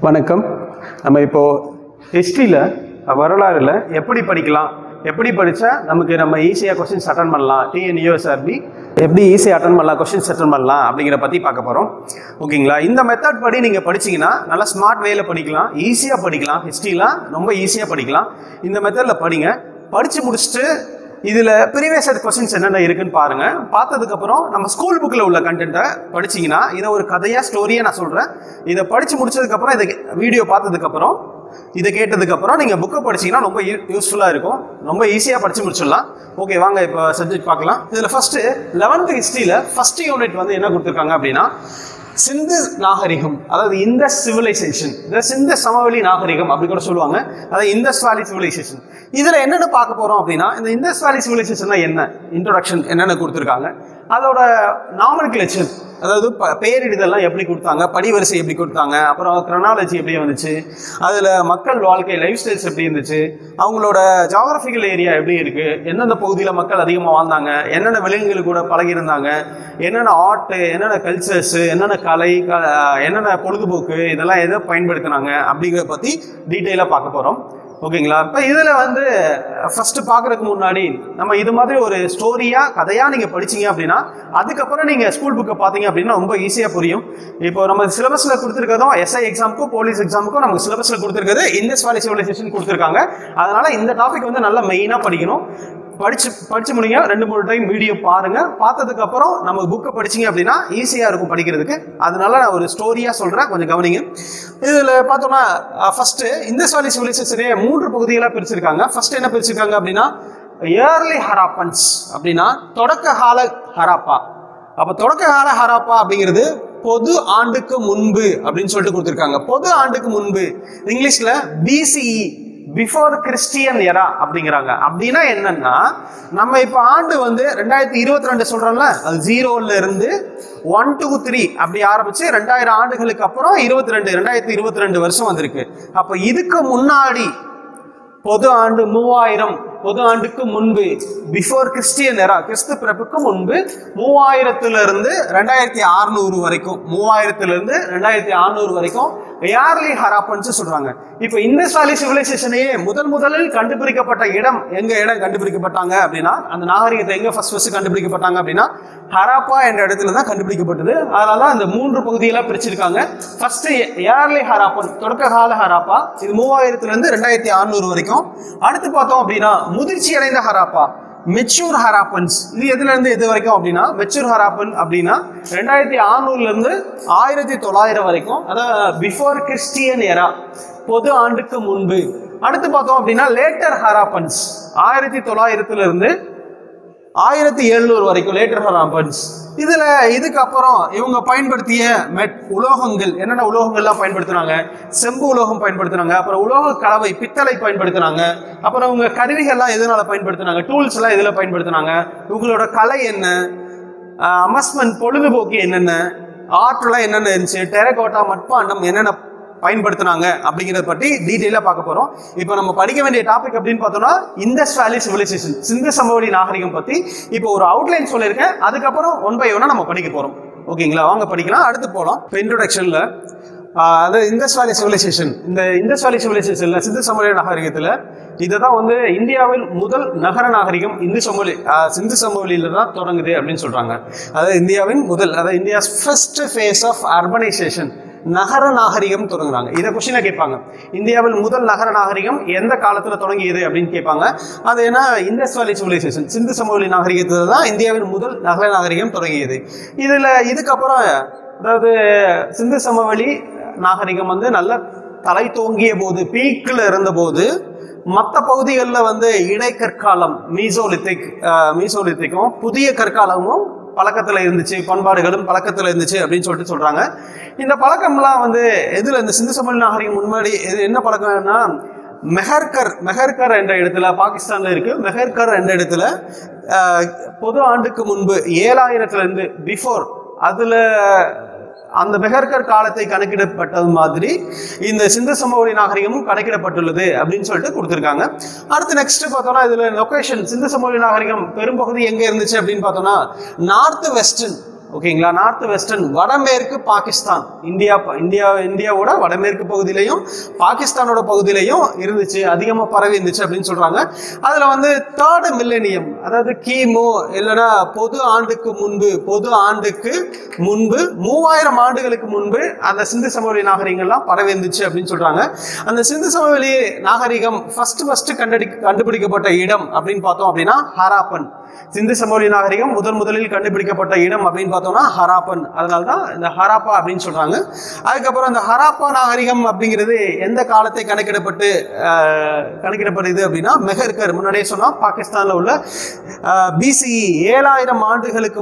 வணக்கம். நம்ம இப்போது ஹிஸ்ட்ரியில் வரலாறுல எப்படி படிக்கலாம், எப்படி படித்தா நம்ம ஈஸியாக கொஸ்டின்ஸ் அட்டன் பண்ணலாம், டிஎன்யூஎஸ்ஆர்பி எப்படி ஈஸியாக அட்டன் பண்ணலாம், கொஸ்டின்ஸ் அட்டன் பண்ணலாம் அப்படிங்கிற பற்றி பார்க்க போகிறோம். ஓகேங்களா? இந்த மெத்தட் படி நீங்கள் படிச்சிங்கன்னா நல்லா ஸ்மார்ட் வேயில் படிக்கலாம், ஈஸியாக படிக்கலாம். ஹிஸ்ட்ரிலாம் ரொம்ப ஈஸியாக படிக்கலாம். இந்த மெத்தடில் படிங்க. படித்து முடிச்சுட்டு இதில் ப்ரீவியஸ் இயர் கொஸ்டின்ஸ் என்னென்ன இருக்குன்னு பாருங்கள். பார்த்ததுக்கப்புறம் நம்ம ஸ்கூல் புக்கில் உள்ள கண்டென்ட்டை படிச்சிங்கன்னா இதை ஒரு கதையாக ஸ்டோரியாக நான் சொல்கிறேன். இதை படித்து முடிச்சதுக்கப்புறம் இதை வீடியோ பார்த்ததுக்கப்புறம் இதை கேட்டதுக்கப்புறம் நீங்கள் புக்கை படிச்சிங்கன்னா ரொம்ப யூஸ்ஃபுல்லாக இருக்கும். ரொம்ப ஈஸியாக படித்து முடிச்சிடலாம். ஓகே, வாங்க இப்போ சப்ஜெக்ட் பார்க்கலாம். இதில் ஃபஸ்ட்டு 11th ஹிஸ்ட்ரியில் ஃபஸ்ட்டு யூனிட் வந்து என்ன கொடுத்துருக்காங்க அப்படின்னா சிந்து நாகரிகம், அதாவது இந்தஸ் சிவிலைசேஷன், சிந்து சமவெளி நாகரிகம் அப்படி கூட சொல்லுவாங்க. அதாவது இந்தஸ் வேலி சிவிலைசேஷன். இதில் என்னென்ன பார்க்க போகிறோம் அப்படின்னா இந்த இந்தஸ் வேலி சிவிலைசேஷன்னா என்ன, இன்ட்ரோடக்ஷன் என்னென்ன கொடுத்துருக்காங்க, அதோட நாமன்கிளேச்சர், அதாவது பேரிடுதெல்லாம் எப்படி கொடுத்தாங்க, படிவரிசை எப்படி கொடுத்தாங்க, அப்புறம் கிரனாலஜி எப்படி வந்துச்சு, அதில் மக்கள் வாழ்க்கை லைஃப் ஸ்டைல்ஸ் எப்படி இருந்துச்சு, அவங்களோட ஜாகிரபிக்கல் ஏரியா எப்படி இருக்குது, எந்தெந்த பகுதியில் மக்கள் அதிகமாக வாழ்ந்தாங்க, என்னென்ன விலங்குகள் கூட பழகியிருந்தாங்க, என்னென்ன ஆர்ட்டு, என்னென்ன கல்ச்சர்ஸு, என்னென்ன கலை, என்னென்ன பொழுதுபோக்கு, இதெல்லாம் எதை பயன்படுத்தினாங்க அப்படிங்கிறத பற்றி டீட்டெயிலாக பார்க்க போகிறோம். ஓகேங்களா? இப்போ இதில் வந்து ஃபஸ்ட்டு பார்க்குறதுக்கு முன்னாடி நம்ம இது மாதிரி ஒரு ஸ்டோரியாக கதையாக நீங்கள் படிச்சிங்க அப்படின்னா அதுக்கப்புறம் நீங்கள் ஸ்கூல் புக்கை பார்த்தீங்க அப்படின்னா ரொம்ப ஈஸியாக புரியும். இப்போ நம்ம சிலபஸில் கொடுத்துருக்கதும் எஸ்ஐ எக்ஸாமுக்கும் போலீஸ் எக்ஸாமுக்கும் நமக்கு சிலபஸில் கொடுத்துருக்கிறது இந்தஸ் வேலி சிவிலைசேஷன் கொடுத்துருக்காங்க. அதனால் இந்த டாபிக் வந்து நல்லா மெயினாக படிக்கணும். படிச்சு முடிங்க. 2-3 டைம் வீடியோ பாருங்க. பார்த்ததுக்கப்புறம் நம்ம புக்கை படிச்சிங்க அப்படின்னா ஈஸியாக இருக்கும் படிக்கிறதுக்கு. அதனால நான் ஒரு ஸ்டோரியாக சொல்கிறேன், கொஞ்சம் கவனிங்க. இதில் பார்த்தோம்னா ஃபஸ்ட்டு இந்தஸ் வேலி சிவிலைசேஷனே 3 பகுதிகளாக பிரிச்சிருக்காங்க. ஃபர்ஸ்ட் என்ன பிரிச்சிருக்காங்க அப்படின்னா ஏர்லி ஹராப்பன்ஸ், அப்படின்னா தொடக்க கால ஹராப்பா. அப்போ தொடக்க கால ஹராப்பா அப்படிங்கிறது பொது ஆண்டுக்கு முன்பு அப்படின்னு சொல்லிட்டு கொடுத்துருக்காங்க. பொது ஆண்டுக்கு முன்பு இங்கிலீஷில் பிசிஇ, பிஃபோர் கிறிஸ்டியன் எரா அப்படிங்கிறாங்க. அப்படின்னா என்னன்னா நம்ம இப்போ ஆண்டு வந்து 2022 சொல்றோம்ல, அது 0ல இருந்து 1 to 3 அப்படி ஆரம்பிச்சு 2000 ஆண்டுகளுக்கு அப்புறம் 2022 வருஷம் வந்திருக்கு. அப்போ இதுக்கு முன்னாடி பொது ஆண்டு 3000, பொது ஆண்டுக்கு முன்பு பிஃபோர் கிறிஸ்டியன் எரா, கிறிஸ்து பிறப்புக்கு முன்பு 3000 இருந்து 2600 வரைக்கும், 3000 இருந்து 2600 வரைக்கும் ஏர்லி ஹராப்பன்ஸ் சொல்றாங்க. இப்போ இந்தஸ் வேலி சிவிலைசேஷனையே முதலில் கண்டுபிடிக்கப்பட்ட இடம் இடம் கண்டுபிடிக்கப்பட்டாங்க அப்படின்னா, அந்த நாகரிகத்தை எங்க ஃபர்ஸ்ட் கண்டுபிடிக்கப்பட்டாங்க அப்படின்னா ஹராப்பா என்ற இடத்துல தான் கண்டுபிடிக்கப்பட்டது. அதனால தான் இந்த 3 பகுதியெல்லாம் பிரிச்சிருக்காங்க. ஃபர்ஸ்ட் ஏர்லி ஹராப்பன், தொடக்க கால ஹராப்பா, இது 3000 இருந்து 2600 வரைக்கும். அடுத்து பார்த்தோம் அப்படின்னா முதிர்ச்சி அடைந்த ஹராப்பா, மெச்சூர் ஹராப்பன்ஸ், இது எதுல இருந்து எது வரைக்கும் அப்படின்னா மெச்சூர் ஹராப்பன் அப்படின்னா 2600 இருந்து 1900 வரைக்கும், அதாவது பிஃபோர் கிறிஸ்டியன் எரா, பொது ஆண்டுக்கு முன்பு. அடுத்து பார்த்தோம் அப்படின்னா லேட்டர் ஹராப்பன்ஸ், 1900 இருந்து 1700 வரைக்கும் லேட்டர் ஹராப்பன்ஸ். இதுக்கு அப்புறம் இவங்க பயன்படுத்திய உலோகங்கள், என்னென்ன உலோகங்கள்லாம் பயன்படுத்தினாங்க, செம்பு உலோகம் பயன்படுத்தினாங்க, அப்புறம் உலோக கலவை பித்தளை பயன்படுத்தினாங்க, அப்புறம் இவங்க கருவிகள்லாம் எதனால பயன்படுத்தினாங்க, டூல்ஸ் எல்லாம் எதில் பயன்படுத்தினாங்க, இவங்களோட கலை என்ன, அமஸ்மெண்ட் பொழுதுபோக்கு என்னென்ன, ஆர்ட்லாம் என்னென்ன இருந்துச்சு, டெரகோட்டா மட்பாண்டம் என்னென்ன பயன்படுத்தினாங்க அப்படிங்கிறத பற்றி டீட்டெயிலாக பார்க்க போகிறோம். இப்போ நம்ம படிக்க வேண்டிய டாபிக் அப்படின்னு பார்த்தோம்னா இந்தஸ் வேலி சிவிலைசேஷன், சிந்து சமவெளி நாகரிகம் பற்றி இப்போ ஒரு அவுட்லைன் சொல்லியிருக்கேன். அதுக்கப்புறம் 1 by 1 நம்ம படிக்க போகிறோம். ஓகேங்களா? வாங்க படிக்கலாம். அடுத்து போகலாம். இப்போ இன்ட்ரோடக்ஷனில் அது இந்தஸ் வேலி சிவிலைசேஷன், இந்த இந்தஸ் வேலி சிவிலைசேஷனில் சிந்து சமவெளி நாகரிகத்தில் இதை தான் வந்து இந்தியாவில் முதல் நகர நாகரிகம் சிந்து சமவெளியில தான் தொடங்குது அப்படின்னு சொல்கிறாங்க. அதாவது இந்தியாவின் முதல், அதாவது India's first phase of urbanisation, நகர நாகரிகம் தொடங்குறாங்க. இதை கொஸ்டினா கேட்பாங்க. இந்தியாவில் முதல் நகர நாகரிகம் எந்த காலத்தில் தொடங்கியது அப்படின்னு கேட்பாங்க. அது ஏன்னா இந்தஸ் வேலி சிவிலைசேஷன், சிந்து சமவெளி நாகரிகத்தில் தான் இந்தியாவின் முதல் நகர நாகரிகம் தொடங்கியது. இதுக்கப்புறம் அதாவது சிந்து சமவெளி நாகரிகம் வந்து நல்ல தலை தோங்கிய போது, பீக்கில் இருந்தபோது மற்ற பகுதிகளில் வந்து இடைக்கற்காலம் மீசோலித்திக்கும் புதிய கற்காலமும் பழக்கத்தில் இருந்துச்சு, பண்பாடுகளும் பழக்கத்தில் இருந்துச்சு அப்படின்னு சொல்றாங்க. இந்த பழக்கம்லாம் வந்து எதுல, இந்த சிந்து சமவெளி நாகரிகம் முன்னாடி என்ன பழக்கம்னா மெஹர்கர் என்ற இடத்துல, பாகிஸ்தான்ல இருக்கு, மெஹர்கர் என்ற இடத்துல பொது ஆண்டுக்கு முன்பு 7000 இருந்து பிஃபோர், அதுல அந்த மெஹர்கர் காலத்தை கணக்கிடப்பட்டது மாதிரி இந்த சிந்து சமவெளி நாகரிகமும் கணக்கிடப்பட்டுள்ளது அப்படின்னு சொல்லிட்டு கொடுத்துருக்காங்க. அடுத்து நெக்ஸ்ட் பார்த்தோம்னா இதுல லொகேஷன் சிந்து சமவெளி நாகரிகம் பெரும்பகுதி எங்க இருந்துச்சு அப்படின்னு பார்த்தோம்னா நார்த் வெஸ்டர்ன், ஓகேங்களா, நார்த் வெஸ்டர்ன் வடமேற்கு பாகிஸ்தான், இந்தியாவோட வடமேற்கு பகுதியிலையும் பாகிஸ்தானோட பகுதியிலையும் இருந்துச்சு, அதிகமாக பரவி இருந்துச்சு அப்படின்னு சொல்றாங்க. அதுல வந்து 3rd மில்லேனியம், அதாவது கிமு இல்லைன்னா பொது ஆண்டுக்கு முன்பு 3000 ஆண்டுகளுக்கு முன்பு அந்த சிந்து சமவெளி நாகரிகங்கள்லாம் பரவி இருந்துச்சு அப்படின்னு சொல்றாங்க. அந்த சிந்து சமவெளி நாகரிகம் ஃபர்ஸ்ட் கண்டுபிடிக்கப்பட்ட இடம் அப்படின்னு பார்த்தோம் அப்படின்னா ஹராப்பன். சிந்து சமவெளி நாகரிகம் முதலில் கண்டுபிடிக்கப்பட்ட இடம் அப்படின்னு பார்த்தோம்னா ஹராப்பன். அதனால்தான் இந்த ஹராப்பா அப்படின்னு சொல்றாங்க. அதுக்கப்புறம் இந்த ஹராப்பா நாகரிகம் அப்படிங்கிறது எந்த காலத்தை கணக்கிடப்படுது அப்படின்னா மெஹர்கர், முன்னாடியே சொன்னா பாகிஸ்தான்ல உள்ள பிசிஇ 7000 ஆண்டுகளுக்கு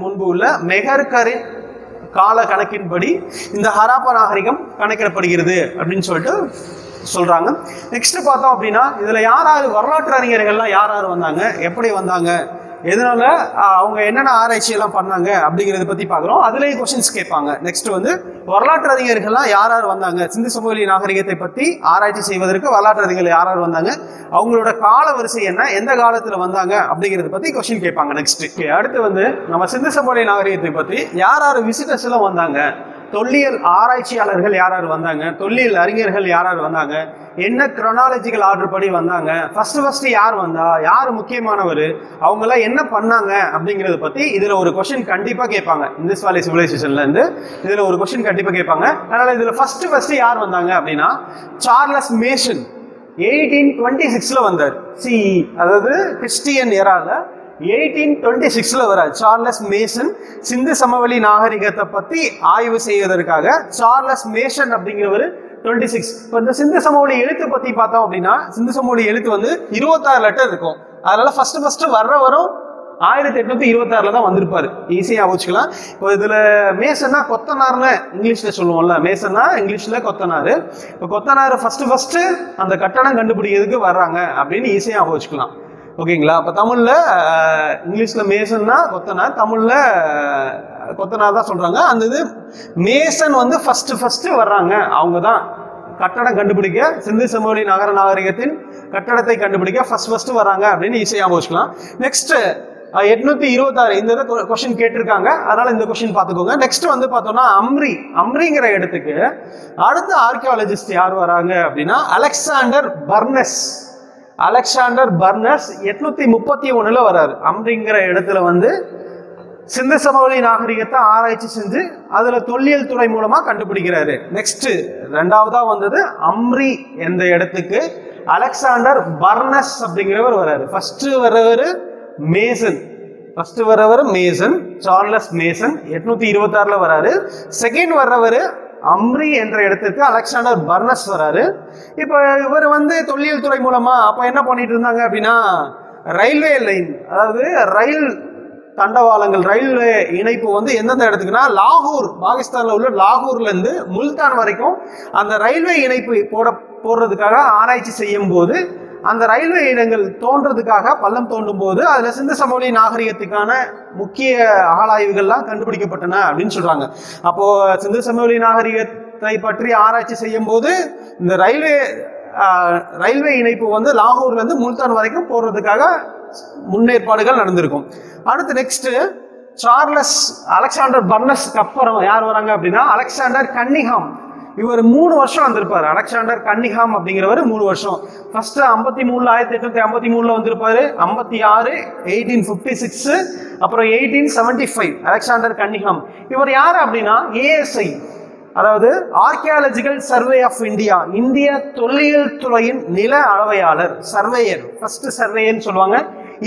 முன்பு உள்ள மெஹர்கரின் கால கணக்கின்படி இந்த ஹராப்பா நாகரிகம் கணக்கிடப்படுகிறது அப்படின்னு சொல்லிட்டு சொல்றாங்க. நெக்ஸ்ட் பார்த்தோம் அப்படின்னா இதுல யாராவது வரலாற்று அறிஞர்கள்லாம் யார் வந்தாங்க, எப்படி வந்தாங்க, எதனால அவங்க என்னென்ன ஆராய்ச்சி எல்லாம் பண்ணாங்க அப்படிங்கறத பத்தி பார்க்கிறோம். அதுலயே क्वेश्चंस கேட்பாங்க. நெக்ஸ்ட் வந்து வரலாற்று அறிஞர்கள்லாம் யார் வந்தாங்க, சிந்து சமவெளி நாகரிகத்தை பத்தி ஆராய்ச்சி செய்வதற்கு வரலாற்று அறிஞர்கள் யார் வந்தாங்க, அவங்களோட கால வரிசை என்ன, எந்த காலத்துல வந்தாங்க அப்படிங்கறத பத்தி क्वेश्चन கேட்பாங்க. நெக்ஸ்ட் அடுத்து வந்து நம்ம சிந்து சமவெளி நாகரிகத்தை பத்தி யார் விசிட்டர்ஸ் எல்லாம் வந்தாங்க, தொல்லியல் ஆராய்ச்சியாளர்கள் யார் வந்தாங்க, தொல்லியல் அறிஞர்கள் யார் வந்தாங்க, என்ன குரோனாலஜிக்கல் ஆர்டர் படி வந்தாங்க, ஃபர்ஸ்ட் யார் வந்தா, யார் முக்கியமானவர், அவங்க எல்லாம் என்ன பண்ணாங்க அப்படிங்கறத பத்தி இதுல ஒரு क्वेश्चन கண்டிப்பா கேட்பாங்க. இண்டஸ் வேலி சிவிலைசேஷன்ல இருந்து இதுல ஒரு क्वेश्चन கண்டிப்பா கேட்பாங்க. அதனால இதுல ஃபர்ஸ்ட் யார் வந்தாங்க அப்படின்னா சார்லஸ் மேசன் 1826ல வந்தார். அதாவது கிறிஸ்டியன் எரால 1826ல வரார் சார்லஸ் மேசன். சிந்து சமவெளி நாகரிகத்தை பத்தி ஆய்வு செய்வதற்காக சார்லஸ் மேசன் அப்படிங்கிறவர் 26. இப்போ இந்த சிந்து சமவெளி எழுத்து பத்தி பார்த்தோம் அப்படின்னா சிந்து சமவெளி எழுத்து வந்து 26 லெட்டர் இருக்கும். அதனால ஃபர்ஸ்ட் வர்றவரும் 1826ல தான் வந்திருப்பாரு. ஈஸியா வச்சுக்கலாம். இப்போ இதுல மேசன்னா கொத்தனார்னு இங்கிலீஷ்ல சொல்லுவோம்ல, மேசன்னா இங்கிலீஷ்ல கொத்தனாரு. இப்போ கொத்தனார் ஃபர்ஸ்ட் அந்த கட்டடம் கண்டுபிடிக்கிறதுக்கு வர்றாங்க அப்படின்னு ஈஸியா வச்சுக்கலாம். ஓகேங்களா. அப்ப தமிழ்ல இங்கிலீஷ்ல மேசன்னா கொத்தனார், தமிழ்ல கொத்தனார் தான் சொல்றாங்க. அந்த இது மேசன் வந்து ஃபர்ஸ்ட் வர்றாங்க, அவங்க தான் கட்டடம் கண்டுபிடிக்க, சிந்து சமவெளி நாகரிகத்தின் கட்டடத்தை கண்டுபிடிக்க ஃபர்ஸ்ட் வர்றாங்க அப்படின்னு ஈஸியா வச்சுக்கலாம். நெக்ஸ்ட் 826 இந்த क्वेश्चन கேட்டிருக்காங்க, அதனால இந்த क्वेश्चन பார்த்துக்கோங்க. நெக்ஸ்ட் வந்து பார்த்தோம்னா அம்ரிங்கிற இடத்துக்கு அடுத்த ஆர்கியாலஜிஸ்ட் யார் வராங்க அப்படின்னா அலெக்சாண்டர் பர்னஸ் 831ல வராரு. அம்ரிங்கிற இடத்துல வந்து சிந்து சமவெளி நாகரிகத்தை ஆராய்ச்சி செஞ்சு அதுல தொல்லியல் துறை மூலமா கண்டுபிடிக்கிறாரு. நெக்ஸ்ட் ரெண்டாவதா வந்தது அம்ரி என்ற இடத்துக்கு அலெக்சாண்டர் பர்னஸ் அப்படிங்கிறவர் வராரு. ஃபர்ஸ்ட் வரவர் மேசன், சார்லஸ் மேசன் 826ல வராரு. செகண்ட் வர்றவர் அம்ரி என்ற இடத்திற்கு அலெக்சாண்டர் பர்னஸ் வராரு. இப்போ இவர் வந்து தொல்லியல் துறை மூலமா அப்ப என்ன பண்ணிட்டு இருந்தாங்க அப்படின்னா ரயில்வே லைன், அதாவது ரயில் தண்டவாளங்கள், ரயில்வே இணைப்பு வந்து எந்தெந்த இடத்துக்குன்னா லாகூர், பாகிஸ்தான்ல உள்ள லாகூர்ல இருந்து முல்தான் வரைக்கும் அந்த ரயில்வே இணைப்பு போடுறதுக்காக ஆராய்ச்சி செய்யும் போது அந்த ரயில்வே இடங்கள் தோன்றதுக்காக பள்ளம் தோண்டும் போது அதுல சிந்து சமவெளி நாகரிகத்துக்கான முக்கிய ஆராய்வுகள்லாம் கண்டுபிடிக்கப்பட்டன அப்படின்னு சொல்றாங்க. அப்போ சிந்து சமவெளி நாகரிகத்தை பற்றி ஆராய்ச்சி செய்யும் போது இந்த ரயில்வே இணைப்பு வந்து லாகூர்ல இருந்து முல்தான் வரைக்கும் போடுறதுக்காக முன்னேற்பாடுகள் நடந்திருக்கும். அடுத்து நெக்ஸ்ட் அலெக்சாண்டர் பர்னஸ்க்கு அப்புறம் யார் வராங்க அப்படின்னா அலெக்சாண்டர் கன்னிங்ஹாம். இவர் 3 வருஷம் வந்திருப்பாரு. அலெக்சாண்டர் கன்னிங்ஹாம் அப்படிங்கிறவர் 3 வருஷம். ஃபர்ஸ்ட் 1853ல வந்திருப்பாரு, 56, 1856, அப்புறம் 1875 அலெக்சாண்டர் கன்னிங்ஹாம். இவர் யாரு அப்படின்னா ஏஎஸ்ஐ, அதாவது ஆர்கியாலஜிக்கல் சர்வே ஆஃப் இந்தியா, இந்திய தொல்லியல் துறையின் நில அளவையாளர், சர்வேயர், ஃபர்ஸ்ட் சர்வேயர்னு சொல்லுவாங்க,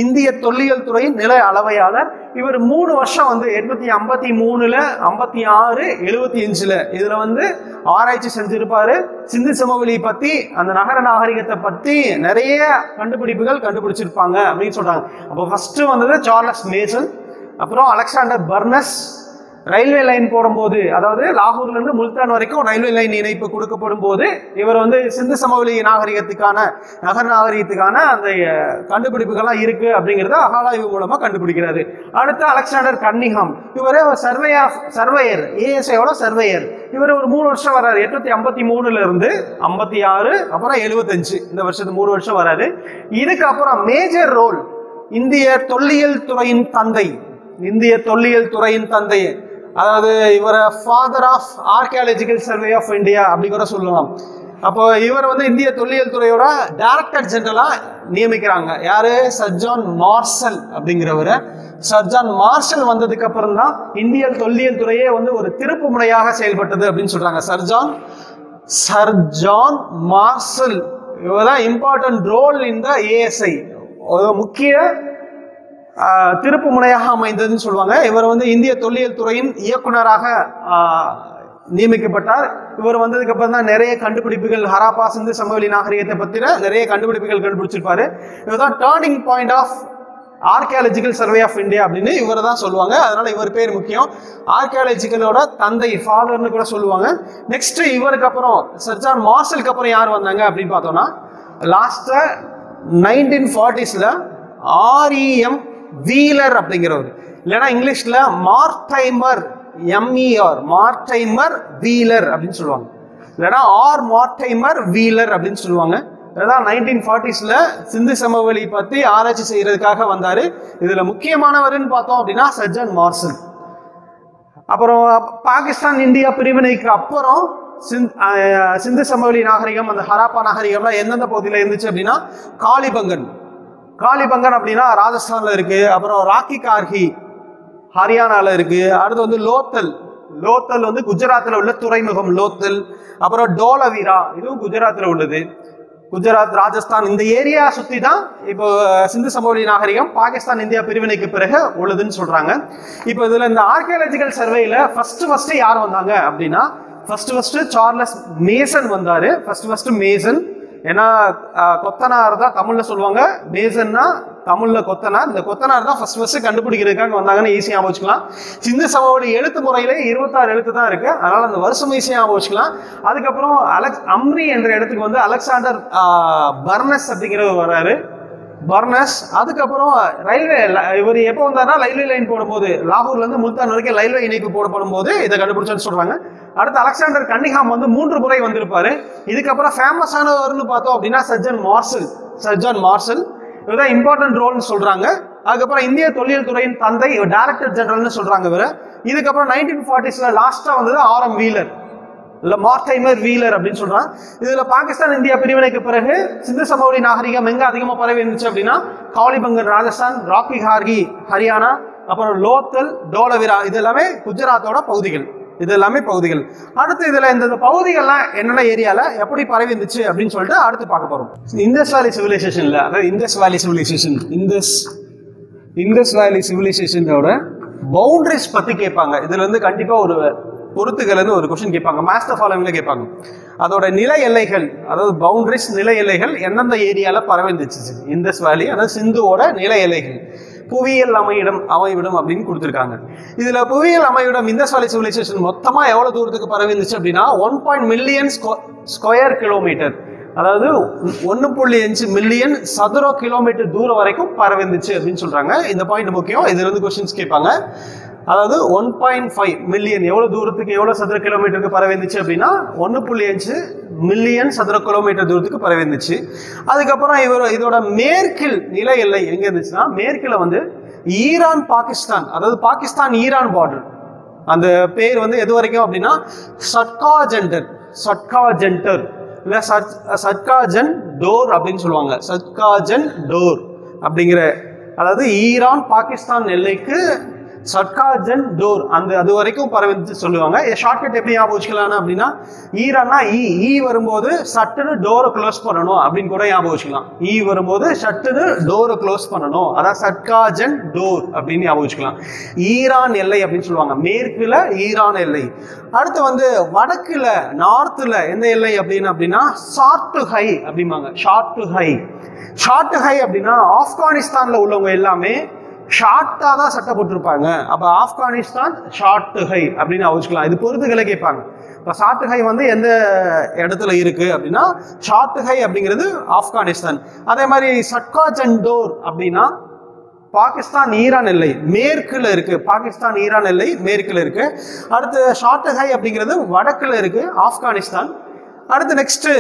இந்திய தொல்லியல் துறையின் நில அளவையாளர். இவர் 3 வருஷம் வந்து 853ல 56, 75ல இதுல வந்து ஆராய்ச்சி செஞ்சிருப்பாரு. சிந்து சமவெளி பத்தி, அந்த நகர நாகரிகத்தை பத்தி நிறைய கண்டுபிடிப்புகள் கண்டுபிடிச்சிருப்பாங்க அப்படின்னு சொல்றாங்க. அப்போ ஃபர்ஸ்ட் வந்தது சார்லஸ் மேசன், அப்புறம் அலெக்சாண்டர் பர்னஸ், ரயில்வே லைன் போடும்போது, அதாவது லாகூர்ல இருந்து முல்தான் வரைக்கும் ரயில்வே லைன் இணைப்பு கொடுக்கப்படும் போது இவர் வந்து சிந்து சமவெளி நாகரிகத்துக்கான நகர் நாகரிகத்துக்கான அந்த கண்டுபிடிப்புகள்லாம் இருக்கு அப்படிங்கிறத அகழாய்வு மூலமா கண்டுபிடிக்கிறாரு. அடுத்து அலெக்சாண்டர் கன்னிங்ஹாம், இவரே சர்வேயர், ஏஎஸ்ஐயோட சர்வேயர். இவர் ஒரு 3 வருஷம் வராரு. 853 இருந்து 56, அப்புறம் 75, இந்த வருஷத்துக்கு 3 வருஷம் வராரு. இதுக்கப்புறம் மேஜர் ரோல் இந்திய தொல்லியல் துறையின் தந்தை, இந்திய தொல்லியல் துறையின் தந்தை, அதாவது இவரை father of archaeological survey of India அப்படி கூட சொல்லலாம். அப்போ இவர் வந்து இந்திய தொல்லியல் துறையோட டைரக்டர் ஜெனரலா நியமிக்கிறாங்க. யாரு? சர் ஜான் மார்ஷல் அப்படிங்கிறவரு. சர் ஜான் மார்ஷல் வந்ததுக்கு அப்புறம் தான் இந்திய தொல்லியல் துறையே வந்து ஒரு திருப்பு முனையாக செயல்பட்டது அப்படின்னு சொல்றாங்க. சர் ஜான் மார்ஷல் இவர்தான் important role in the ASI, முக்கிய திருப்பு முனையாக அமைந்ததுன்னு சொல்லுவாங்க. இவர் வந்து இந்திய தொல்லியல் துறையின் இயக்குனராக நியமிக்கப்பட்டார். இவர் வந்ததுக்கு அப்புறம் தான் நிறைய கண்டுபிடிப்புகள், ஹராப்பா சிந்து சமவெளி நாகரிகத்தை பத்தின நிறைய கண்டுபிடிப்புகள் கண்டுபிடிச்சிருப்பாரு. இவர் தான் turning point of archaeological survey of India அப்படின்னு இவர் தான் சொல்லுவாங்க. அதனால இவர் பேர் முக்கியம். ஆர்கியாலஜிக்கலோட தந்தை, ஃபாதர்னு கூட சொல்லுவாங்க. நெக்ஸ்ட் இவருக்கு அப்புறம் சர் ஜான் மார்ஷலுக்கு அப்புறம் யார் வந்தாங்க அப்படின்னு பார்த்தோம்னா, லாஸ்ட் 1940s ஆர்இஎம் வீலர் அப்படிங்கிறவர், இல்லைன்னா இங்கிலீஷ்ல மார்டைமர், எம்இஆர், மார்டைமர் வீலர் அப்படின்னு சொல்லுவாங்க, இல்லைன்னா மார்டைமர் வீலர் அப்படின்னு சொல்லுவாங்க. இதுதான் 1940s சிந்து சமவெளி பத்தி ஆராய்ச்சி செய்யறதுக்காக வந்தாரு. இதுல முக்கியமானவர்னு பார்த்தோம் அப்படின்னா சர் ஜான் மார்ஷல். அப்புறம் பாகிஸ்தான் இந்தியா பிரிவினைக்கு அப்புறம் சிந்து சமவெளி நாகரிகம், அந்த ஹராப்பா நாகரிகம்லாம் எந்தெந்த பகுதியில் இருந்துச்சு அப்படின்னா, காளிபங்கன் அப்படின்னா ராஜஸ்தான்ல இருக்கு. அப்புறம் ராக்கி கார்கி ஹரியானால இருக்கு. அடுத்து வந்து லோத்தல் வந்து குஜராத்தில் உள்ள துறைமுகம் லோத்தல். அப்புறம் டோலவீரா, இதுவும் குஜராத்தில் உள்ளது. குஜராத், ராஜஸ்தான் இந்த ஏரியா சுத்தி தான் இப்போ சிந்து சமவெளி நாகரிகம் பாகிஸ்தான் இந்தியா பிரிவினைக்கு பிறகு உள்ளதுன்னு சொல்றாங்க. இப்போ இதுல இந்த ஆர்கியாலஜிக்கல் சர்வேல ஃபர்ஸ்ட் யார் வந்தாங்க அப்படின்னா, ஃபர்ஸ்ட் சார்லஸ் மேசன் வந்தாரு. First Mason. ஏன்னா கொத்தனார் தான் தமிழ்ல சொல்லுவாங்க, மேசன்னா தமிழ்ல கொத்தனார். இந்த கொத்தனார் தான் ஃபர்ஸ்ட் கண்டுபிடிக்கிறதுக்காக வந்தாங்கன்னு ஈஸியாக வச்சுக்கலாம். சிந்து சமவெளி எழுத்து முறையில 26 எழுத்து தான் இருக்கு, அதனால அந்த வருஷம் ஈஸியாக வச்சுக்கலாம். அதுக்கப்புறம் அம்ரி என்ற இடத்துக்கு வந்து அலெக்சாண்டர் பர்னஸ் அப்படிங்கிறவர் வர்றாரு. அதுக்கப்புறம் ரயில்வே, இவர் எப்போ வந்தாருன்னா ரயில்வே லைன் போடும்போது, லாகூர்ல இருந்து முல்தான் வரைக்கும் ரயில்வே இணைப்பு போடப்படும் போது இதை கண்டுபிடிச்சோன்னு சொல்றாங்க. அடுத்து அலெக்சாண்டர் கன்னிங்ஹாம் வந்து 3 முறை வந்திருப்பாரு. இதுக்கப்புறம் ஃபேமஸானவர்னு பார்த்தோம் அப்படின்னா சர் ஜான் மார்ஷல் இவர்தான் இம்பார்ட்டன்ட் ரோல்னு சொல்றாங்க. அதுக்கப்புறம் இந்திய தொல்லியல் துறையின் தந்தை, டைரக்டர் ஜெனரல்னு சொல்றாங்க இவரை. இதுக்கப்புறம் 1940s லாஸ்டா வந்தது ஆர்எம் வீலர், இல்ல மார்டைமர் வீலர் அப்படின்னு சொல்றாங்க. இதுல பாகிஸ்தான் இந்தியா பிரிவினைக்கு பிறகு சிந்து சமவெளி நாகரிகம் எங்க அதிகமா பரவி இருந்துச்சு அப்படின்னா, காளிபங்கன் ராஜஸ்தான், ராக்கி கார்கி ஹரியானா, அப்புறம் லோத்தல், டோலவீரா, இது எல்லாமே குஜராத்தோட பகுதிகள். அடுத்து இதுல இந்த பகுதிகள்லாம் என்னென்ன ஏரியால எப்படி பரவி இருந்துச்சு அப்படின்னு சொல்லிட்டு அடுத்து பார்க்க போறோம். இண்டஸ் வேலி சிவிலைசேஷன்ல, அதாவது இண்டஸ் வேலி சிவிலைசேஷனோட பவுண்டரிஸ் பத்தி கேட்பாங்க. இதுல இருந்து கண்டிப்பா ஒரு பொறுத்துகள் ஒரு கொஸ்டின் கேட்பாங்க, மாஸ்டர் ஃபாலோவிங்ல கேட்பாங்க. அதோட நில எல்லைகள், அதாவது பவுண்டரிஸ், நில எல்லைகள் எந்தெந்த ஏரியால பரவி இருந்துச்சு இண்டஸ் வேலி, அதாவது சிந்துவோட நில எல்லைகள், புவியியல் அமைவிடம் அப்படின்னு கொடுத்துருக்காங்க. இதுல புவியியல் அமைவிடம் இண்டஸ் வேலி சிவிலைசேஷன் மொத்தமா எவ்வளவு தூரத்துக்கு பரவி இருந்துச்சு அப்படின்னா 1 மில்லியன் ஸ்கொயர் கிலோமீட்டர், அதாவது 1.5 மில்லியன் சதுர கிலோமீட்டர் தூரம் வரைக்கும் பரவி இருந்துச்சு அப்படின்னு சொல்றாங்க. இந்த பாயிண்ட் முக்கியம், இதுல இருந்து கொஸ்டின்ஸ் கேட்பாங்க. அதாவது 1.5 மில்லியன் எவ்வளவு தூரத்துக்கு, எவ்வளவு சதுர கிலோமீட்டருக்கு பரவி இருந்துச்சு அப்படின்னா 1.5 மில்லியன் சதுர கிலோமீட்டர் தூரத்துக்கு பரவி இருந்துச்சு. அதுக்கப்புறம் இதோட மேற்கில் நில எல்லை எங்க இருந்துச்சுன்னா, மேற்கில் வந்து ஈரான் பாகிஸ்தான், அதாவது பாகிஸ்தான் ஈரான் பார்டர். அந்த பேர் வந்து எது வரைக்கும் அப்படின்னா சட்காஜெண்டர் இல்ல சட்காஜன் டோர் அப்படின்னு சொல்லுவாங்க. சட்காஜன் டோர் அப்படிங்கிற, அதாவது ஈரான் பாகிஸ்தான் எல்லைக்கு சட்காஜன் டோர் அது வரைக்கும் பரவி சொல்லுவாங்க. ஷார்ட்கட் எப்படி ஞாபகம் வச்சுக்கலாம் அப்படின்னா, ஈரான்னா ஈ வரும்போது சட்டுன்னு டோரை க்ளோஸ் பண்ணணும் அப்படின்னு கூட ஞாபகம் வச்சுக்கலாம். ஈ வரும்போது சட்டுன்னு டோரை க்ளோஸ் பண்ணணும், அதான் சட்காஜன் டோர் அப்படின்னு ஞாபகம் வச்சுக்கலாம். ஈரான் எல்லை அப்படின்னு சொல்லுவாங்க, மேற்குல ஈரான் எல்லை. அடுத்து வந்து வடக்குல, நார்த்ல எந்த எல்லை அப்படின்னா ஷார்ட் ஹை அப்படிம்பாங்க. ஷார்ட் ஹை அப்படின்னா ஆப்கானிஸ்தான்ல உள்ளவங்க எல்லாமே ஷார்ட்டாக தான் சட்டை போட்டிருப்பாங்க. அப்போ ஆப்கானிஸ்தான் ஷார்ட் ஹை அப்படின்னு வச்சுக்கலாம். இது பொறுத்துக்களை கேட்பாங்க. இப்போ ஷார்ட் ஹை வந்து எந்த இடத்துல இருக்குது அப்படின்னா ஷார்ட் ஹை அப்படிங்கிறது ஆப்கானிஸ்தான். அதே மாதிரி சட்காஜண்டோர் அப்படின்னா பாகிஸ்தான் ஈரான் எல்லை மேற்குல இருக்கு. பாகிஸ்தான் ஈரான் எல்லை மேற்குல இருக்கு. அடுத்து ஷார்ட் ஹை அப்படிங்கிறது வடக்குல இருக்கு, ஆப்கானிஸ்தான். அடுத்து நெக்ஸ்ட்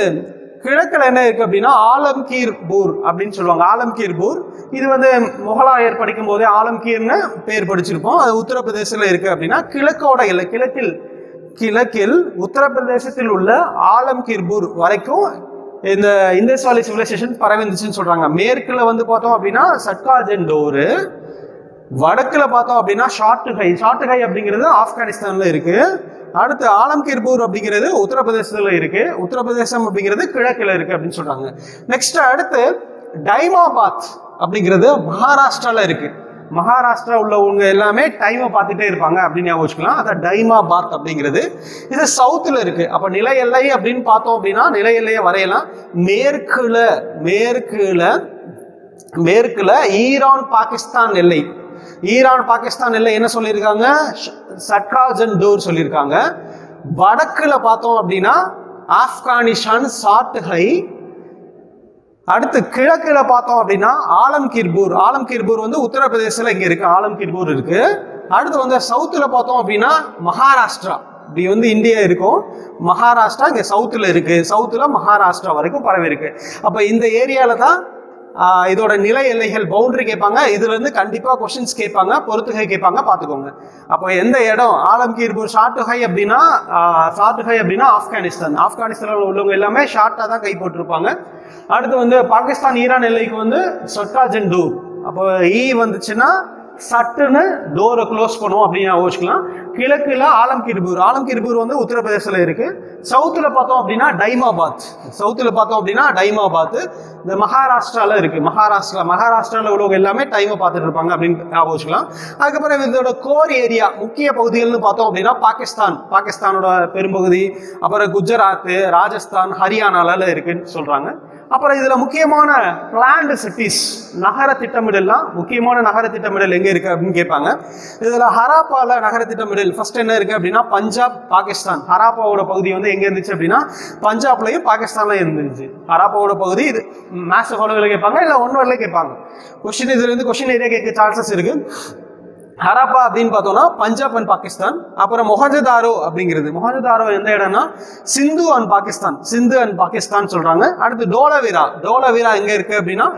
கிழக்குல என்ன இருக்கு அப்படின்னா ஆலம்கீர் பூர் அப்படின்னு சொல்லுவாங்க. ஆலம்கீர் பூர் இது வந்து முகலாயர் படிக்கும் போதே ஆலம்கீர்னு பேர் படிச்சிருப்போம். அது உத்தரப்பிரதேசத்துல இருக்கு அப்படின்னா கிழக்கோட இல்லை, கிழக்கில் உத்தரப்பிரதேசத்தில் உள்ள ஆலம்கீர்பூர் வரைக்கும் இந்த இந்தஸ் வேலி சிவிலைசேஷன் பரவிந்துச்சுன்னு சொல்றாங்க. மேற்குல வந்து பார்த்தோம் அப்படின்னா சட்காஜண்டோர், வடக்குல பார்த்தோம் அப்படின்னா ஷார்ட் ஹை அப்படிங்கிறது ஆப்கானிஸ்தான்ல இருக்கு. அடுத்து ஆலம்கீர்பூர் அப்படிங்கிறது உத்தரப்பிரதேசத்துல இருக்கு. உத்தரப்பிரதேசம் அப்படிங்கிறது கிழக்குல இருக்கு அப்படின்னு சொல்றாங்க. நெக்ஸ்ட் அடுத்து டைமாபாத் அப்படிங்கிறது மகாராஷ்டிரால இருக்கு. மகாராஷ்டிரா உள்ளவங்க எல்லாமே டைமை பார்த்துட்டே இருப்பாங்க அப்படின்னு யோசிக்கலாம். அதான் டைமாபாத் அப்படிங்கிறது இது சவுத்துல இருக்கு. அப்ப நில எல்லை அப்படின்னு பார்த்தோம் அப்படின்னா நில எல்லையை வரையலாம். மேற்குல ஈரான் பாகிஸ்தான் எல்லை. என்ன சொல்லியிருக்காங்க? சட்காஜண்டோர் சொல்லியிருக்காங்க. வடக்குல பார்த்தோம் அப்படின்னா ஆப்கானிஸ்தான் ஷார்ட் ஹை. அடுத்து கிழக்குல பார்த்தோம் அப்படின்னா ஆலம்கீர்பூர் வந்து உத்தரப்பிரதேசத்துல இங்க இருக்கு, ஆலம்கீர்பூர் இருக்கு. அடுத்து வந்து சவுத்துல பார்த்தோம் அப்படின்னா மகாராஷ்டிரா, இப்படி வந்து இந்தியா இருக்கும், மகாராஷ்டிரா இங்க சவுத்துல இருக்கு. சவுத்துல மகாராஷ்டிரா வரைக்கும் பரவி இருக்கு. அப்ப இந்த ஏரியால தான் இதோட நில எல்லைகள் பவுண்டரி கேட்பாங்க. இதுல இருந்து கண்டிப்பா கொஸ்டின்ஸ் கேட்பாங்க, பொறுத்துகை கேட்பாங்க, பாத்துக்கோங்க. அப்போ எந்த இடம் ஆலம்கீர்பூர் ஷார்ட் ஹை அப்படின்னா ஆப்கானிஸ்தான் உள்ளவங்க எல்லாமே ஷார்ட்டா தான் கை போட்டிருப்பாங்க. அடுத்து வந்து பாகிஸ்தான் ஈரான் எல்லைக்கு வந்து சட்காஜண்டோர். அப்போ வந்துச்சுன்னா சட்டுன்னு டோரை க்ளோஸ் பண்ணுவோம் அப்படின்னு யோசிக்கலாம். கிழக்குல ஆலம்கீர்பூர் வந்து உத்தரப்பிரதேசத்துல இருக்கு. சவுத்துல பார்த்தோம் அப்படின்னா டைமாபாத் இந்த மகாராஷ்டிரால இருக்கு. மகாராஷ்டிரால உள்ளவங்க எல்லாமே டைமை பார்த்துட்டு இருப்பாங்க அப்படின்னு யோசிக்கலாம். அதுக்கப்புறம் இதோட கோர் ஏரியா முக்கிய பகுதிகள்னு பார்த்தோம் அப்படின்னா பாகிஸ்தானோட பெரும்பகுதி, அப்புறம் குஜராத், ராஜஸ்தான், ஹரியானால இருக்குன்னு சொல்றாங்க. அப்புறம் இதுல முக்கியமான பிளான்டு சிட்டிஸ் நகர திட்டமிடல் எங்க இருக்கு அப்படின்னு கேட்பாங்க. இதுல ஹராப்பால நகர திட்டமிடல் ஃபர்ஸ்ட் என்ன இருக்கு அப்படின்னா பஞ்சாப், பாகிஸ்தான். ஹராப்பாவோட பகுதி வந்து எங்க இருந்துச்சு அப்படின்னா பஞ்சாப்லயும் பாகிஸ்தான்லயும் இருந்துச்சு. ஹராப்பாவோட பகுதி இது மேத்ஸ் ஃபாலோவில் கேட்பாங்க, இல்ல ஒன்வர்ல கேட்பாங்க. இதுல இருந்து கொஸ்டின் ஏரியா கேட்க சான்சஸ் இருக்கு. ஹராப்பா அப்படின்னு பார்த்தோம்னா பஞ்சாப் அண்ட் பாகிஸ்தான். அப்புறம் மொஹஞ்சதாரோ அப்படிங்கிறது எந்த இடம்னா சிந்து அண்ட் பாகிஸ்தான் சொல்றாங்க. அடுத்து டோலவீரா எங்க இருக்கு அப்படின்னா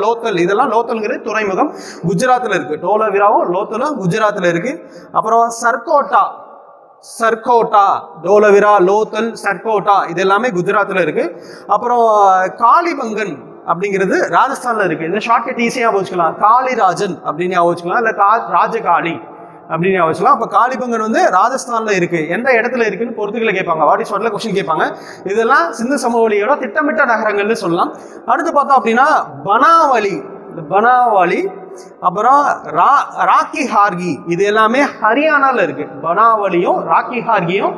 லோத்தல். இதெல்லாம் லோத்தல்ங்கிறது துறைமுகம் குஜராத்ல இருக்கு. டோலவீராவும் லோத்தலும் குஜராத்ல இருக்கு. அப்புறம் சர்கோட்டா டோலவீரா, லோத்தல், சர்கோட்டா இது எல்லாமே குஜராத்ல இருக்கு. அப்புறம் காளிபங்கன் அப்படிங்கிறது ராஜஸ்தான்ல இருக்கு. இந்த ஷார்ட்கட் ஈஸியா வச்சுக்கலாம். காளிராஜன் அப்படின்னு வச்சுக்கலாம், இல்ல ராஜகாளி அப்படின்னு வச்சுக்கலாம். அப்ப காளிபங்கன் வந்து ராஜஸ்தான்ல இருக்கு. எந்த இடத்துல இருக்குன்னு பொறுத்துக்களை கேட்பாங்க. வாட் இஸ் வாட்ல கொஸ்டின் கேட்பாங்க. இதெல்லாம் சிந்து சமவெளியோட திட்டமிட்ட நகரங்கள்னு சொல்லலாம். அடுத்து பார்த்தோம் அப்படின்னா பனாவலி, அப்புறம் ராக்கி ஹார்கி இது எல்லாமே ஹரியானால இருக்கு. பனாவலியும் ராக்கி ஹார்கியும்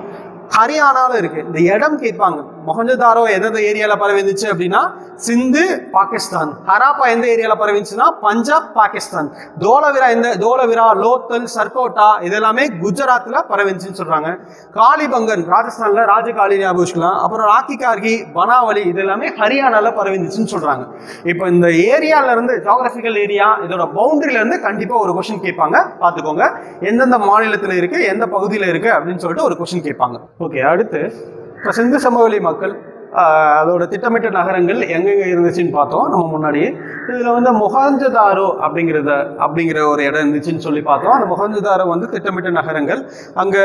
ஹரியானால இருக்கு. இந்த இடம் கேட்பாங்க. மொஹஞ்சதாரோ எந்த ஏரியால பரவிந்துச்சு அப்படின்னா சிந்து, பாகிஸ்தான். ஹராப்பா எந்த ஏரியால பரவிச்சுன்னா பஞ்சாப், பாகிஸ்தான். டோலவீரா, லோத்தல், சர்கோட்டா இதெல்லாமே குஜராத்ல பரவிச்சுன்னு சொல்றாங்க. காளிபங்கன் ராஜஸ்தான்ல ராஜகாளி ஞாபகம். அப்புறம் ராக்கி கார்கி, பனாவலி இது எல்லாமே ஹரியானால பரவிச்சுன்னு சொல்றாங்க. இப்போ இந்த ஏரியால இருந்து ஜியோகிராபிக்கல் ஏரியா இதோட பவுண்டரியில இருந்து கண்டிப்பா ஒரு கொஸ்டின் கேட்பாங்க, பாத்துக்கோங்க. எந்தெந்த மாநிலத்தில் இருக்கு, எந்த பகுதியில் இருக்கு அப்படின்னு சொல்லிட்டு ஒரு கொஸ்டின் கேட்பாங்க. ஓகே, அடுத்து இப்போ சிந்து சமவெளி மக்கள் அதோட திட்டமிட்ட நகரங்கள் எங்கெங்க இருந்துச்சுன்னு பார்த்தோம் நம்ம முன்னாடியே. இதுல வந்து மொஹஞ்சதாரோ அப்படிங்கிற ஒரு இடம் இருந்துச்சுன்னு சொல்லி பார்த்தோம். அந்த மொஹஞ்சதாரோ வந்து திட்டமிட்ட நகரங்கள். அங்க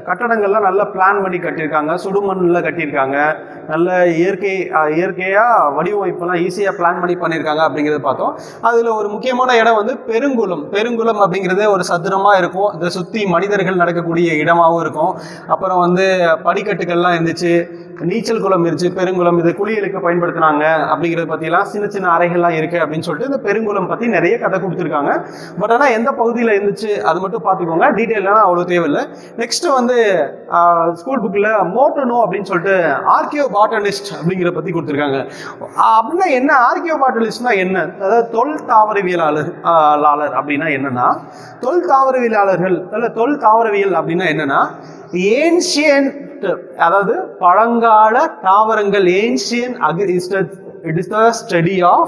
கட்டடங்கள்லாம் நல்லா பிளான் பண்ணி கட்டியிருக்காங்க, சுடுமண்ணில் கட்டியிருக்காங்க, நல்ல இயற்கையா வடிவமைப்பெல்லாம் ஈஸியா பிளான் பண்ணி பண்ணியிருக்காங்க அப்படிங்கிறத பார்த்தோம். அதுல ஒரு முக்கியமான இடம் வந்து பெருங்குளம் அப்படிங்கிறது ஒரு சதுரமா இருக்கும். இதை சுத்தி மனிதர்கள் நடக்கக்கூடிய இடமாவும் இருக்கும். அப்புறம் வந்து படிக்கட்டுகள்லாம் இருந்துச்சு, நீச்சல் குளம் இருந்துச்சு, பெருங்குளம் இது குளியலுக்கு பயன்படுத்தினாங்க அப்படிங்கிறத பத்தியெல்லாம் சின்ன சின்ன அறைகள்லாம் எங்கெல்லாம் இருக்குது அப்படின்னு சொல்லிட்டு இந்த பெருங்குளம் பற்றி நிறைய கதை கொடுத்துருக்காங்க. பட் ஆனால் எந்த பகுதியில் இருந்துச்சு அது மட்டும் பார்த்துக்கோங்க, டீட்டெயிலாக அவ்வளோ தேவையில்லை. நெக்ஸ்ட் வந்து ஸ்கூல் புக்கில் மோட்டனோ அப்படின்னு சொல்லிட்டு ஆர்கியோ பாட்டனிஸ்ட் அப்படிங்கிற பற்றி கொடுத்துருக்காங்க. அப்படின்னா என்ன ஆர்கியோ பாட்டனிஸ்ட்னா என்ன? அதாவது தொல் தாவரவியலாளர் அப்படின்னா என்னன்னா, தொல் தாவரவியலாளர்கள் தொல் தாவரவியல் அப்படின்னா என்னன்னா, ஏன்ஷியன்ட் அதாவது பழங்கால தாவரங்கள், ancient it is the study of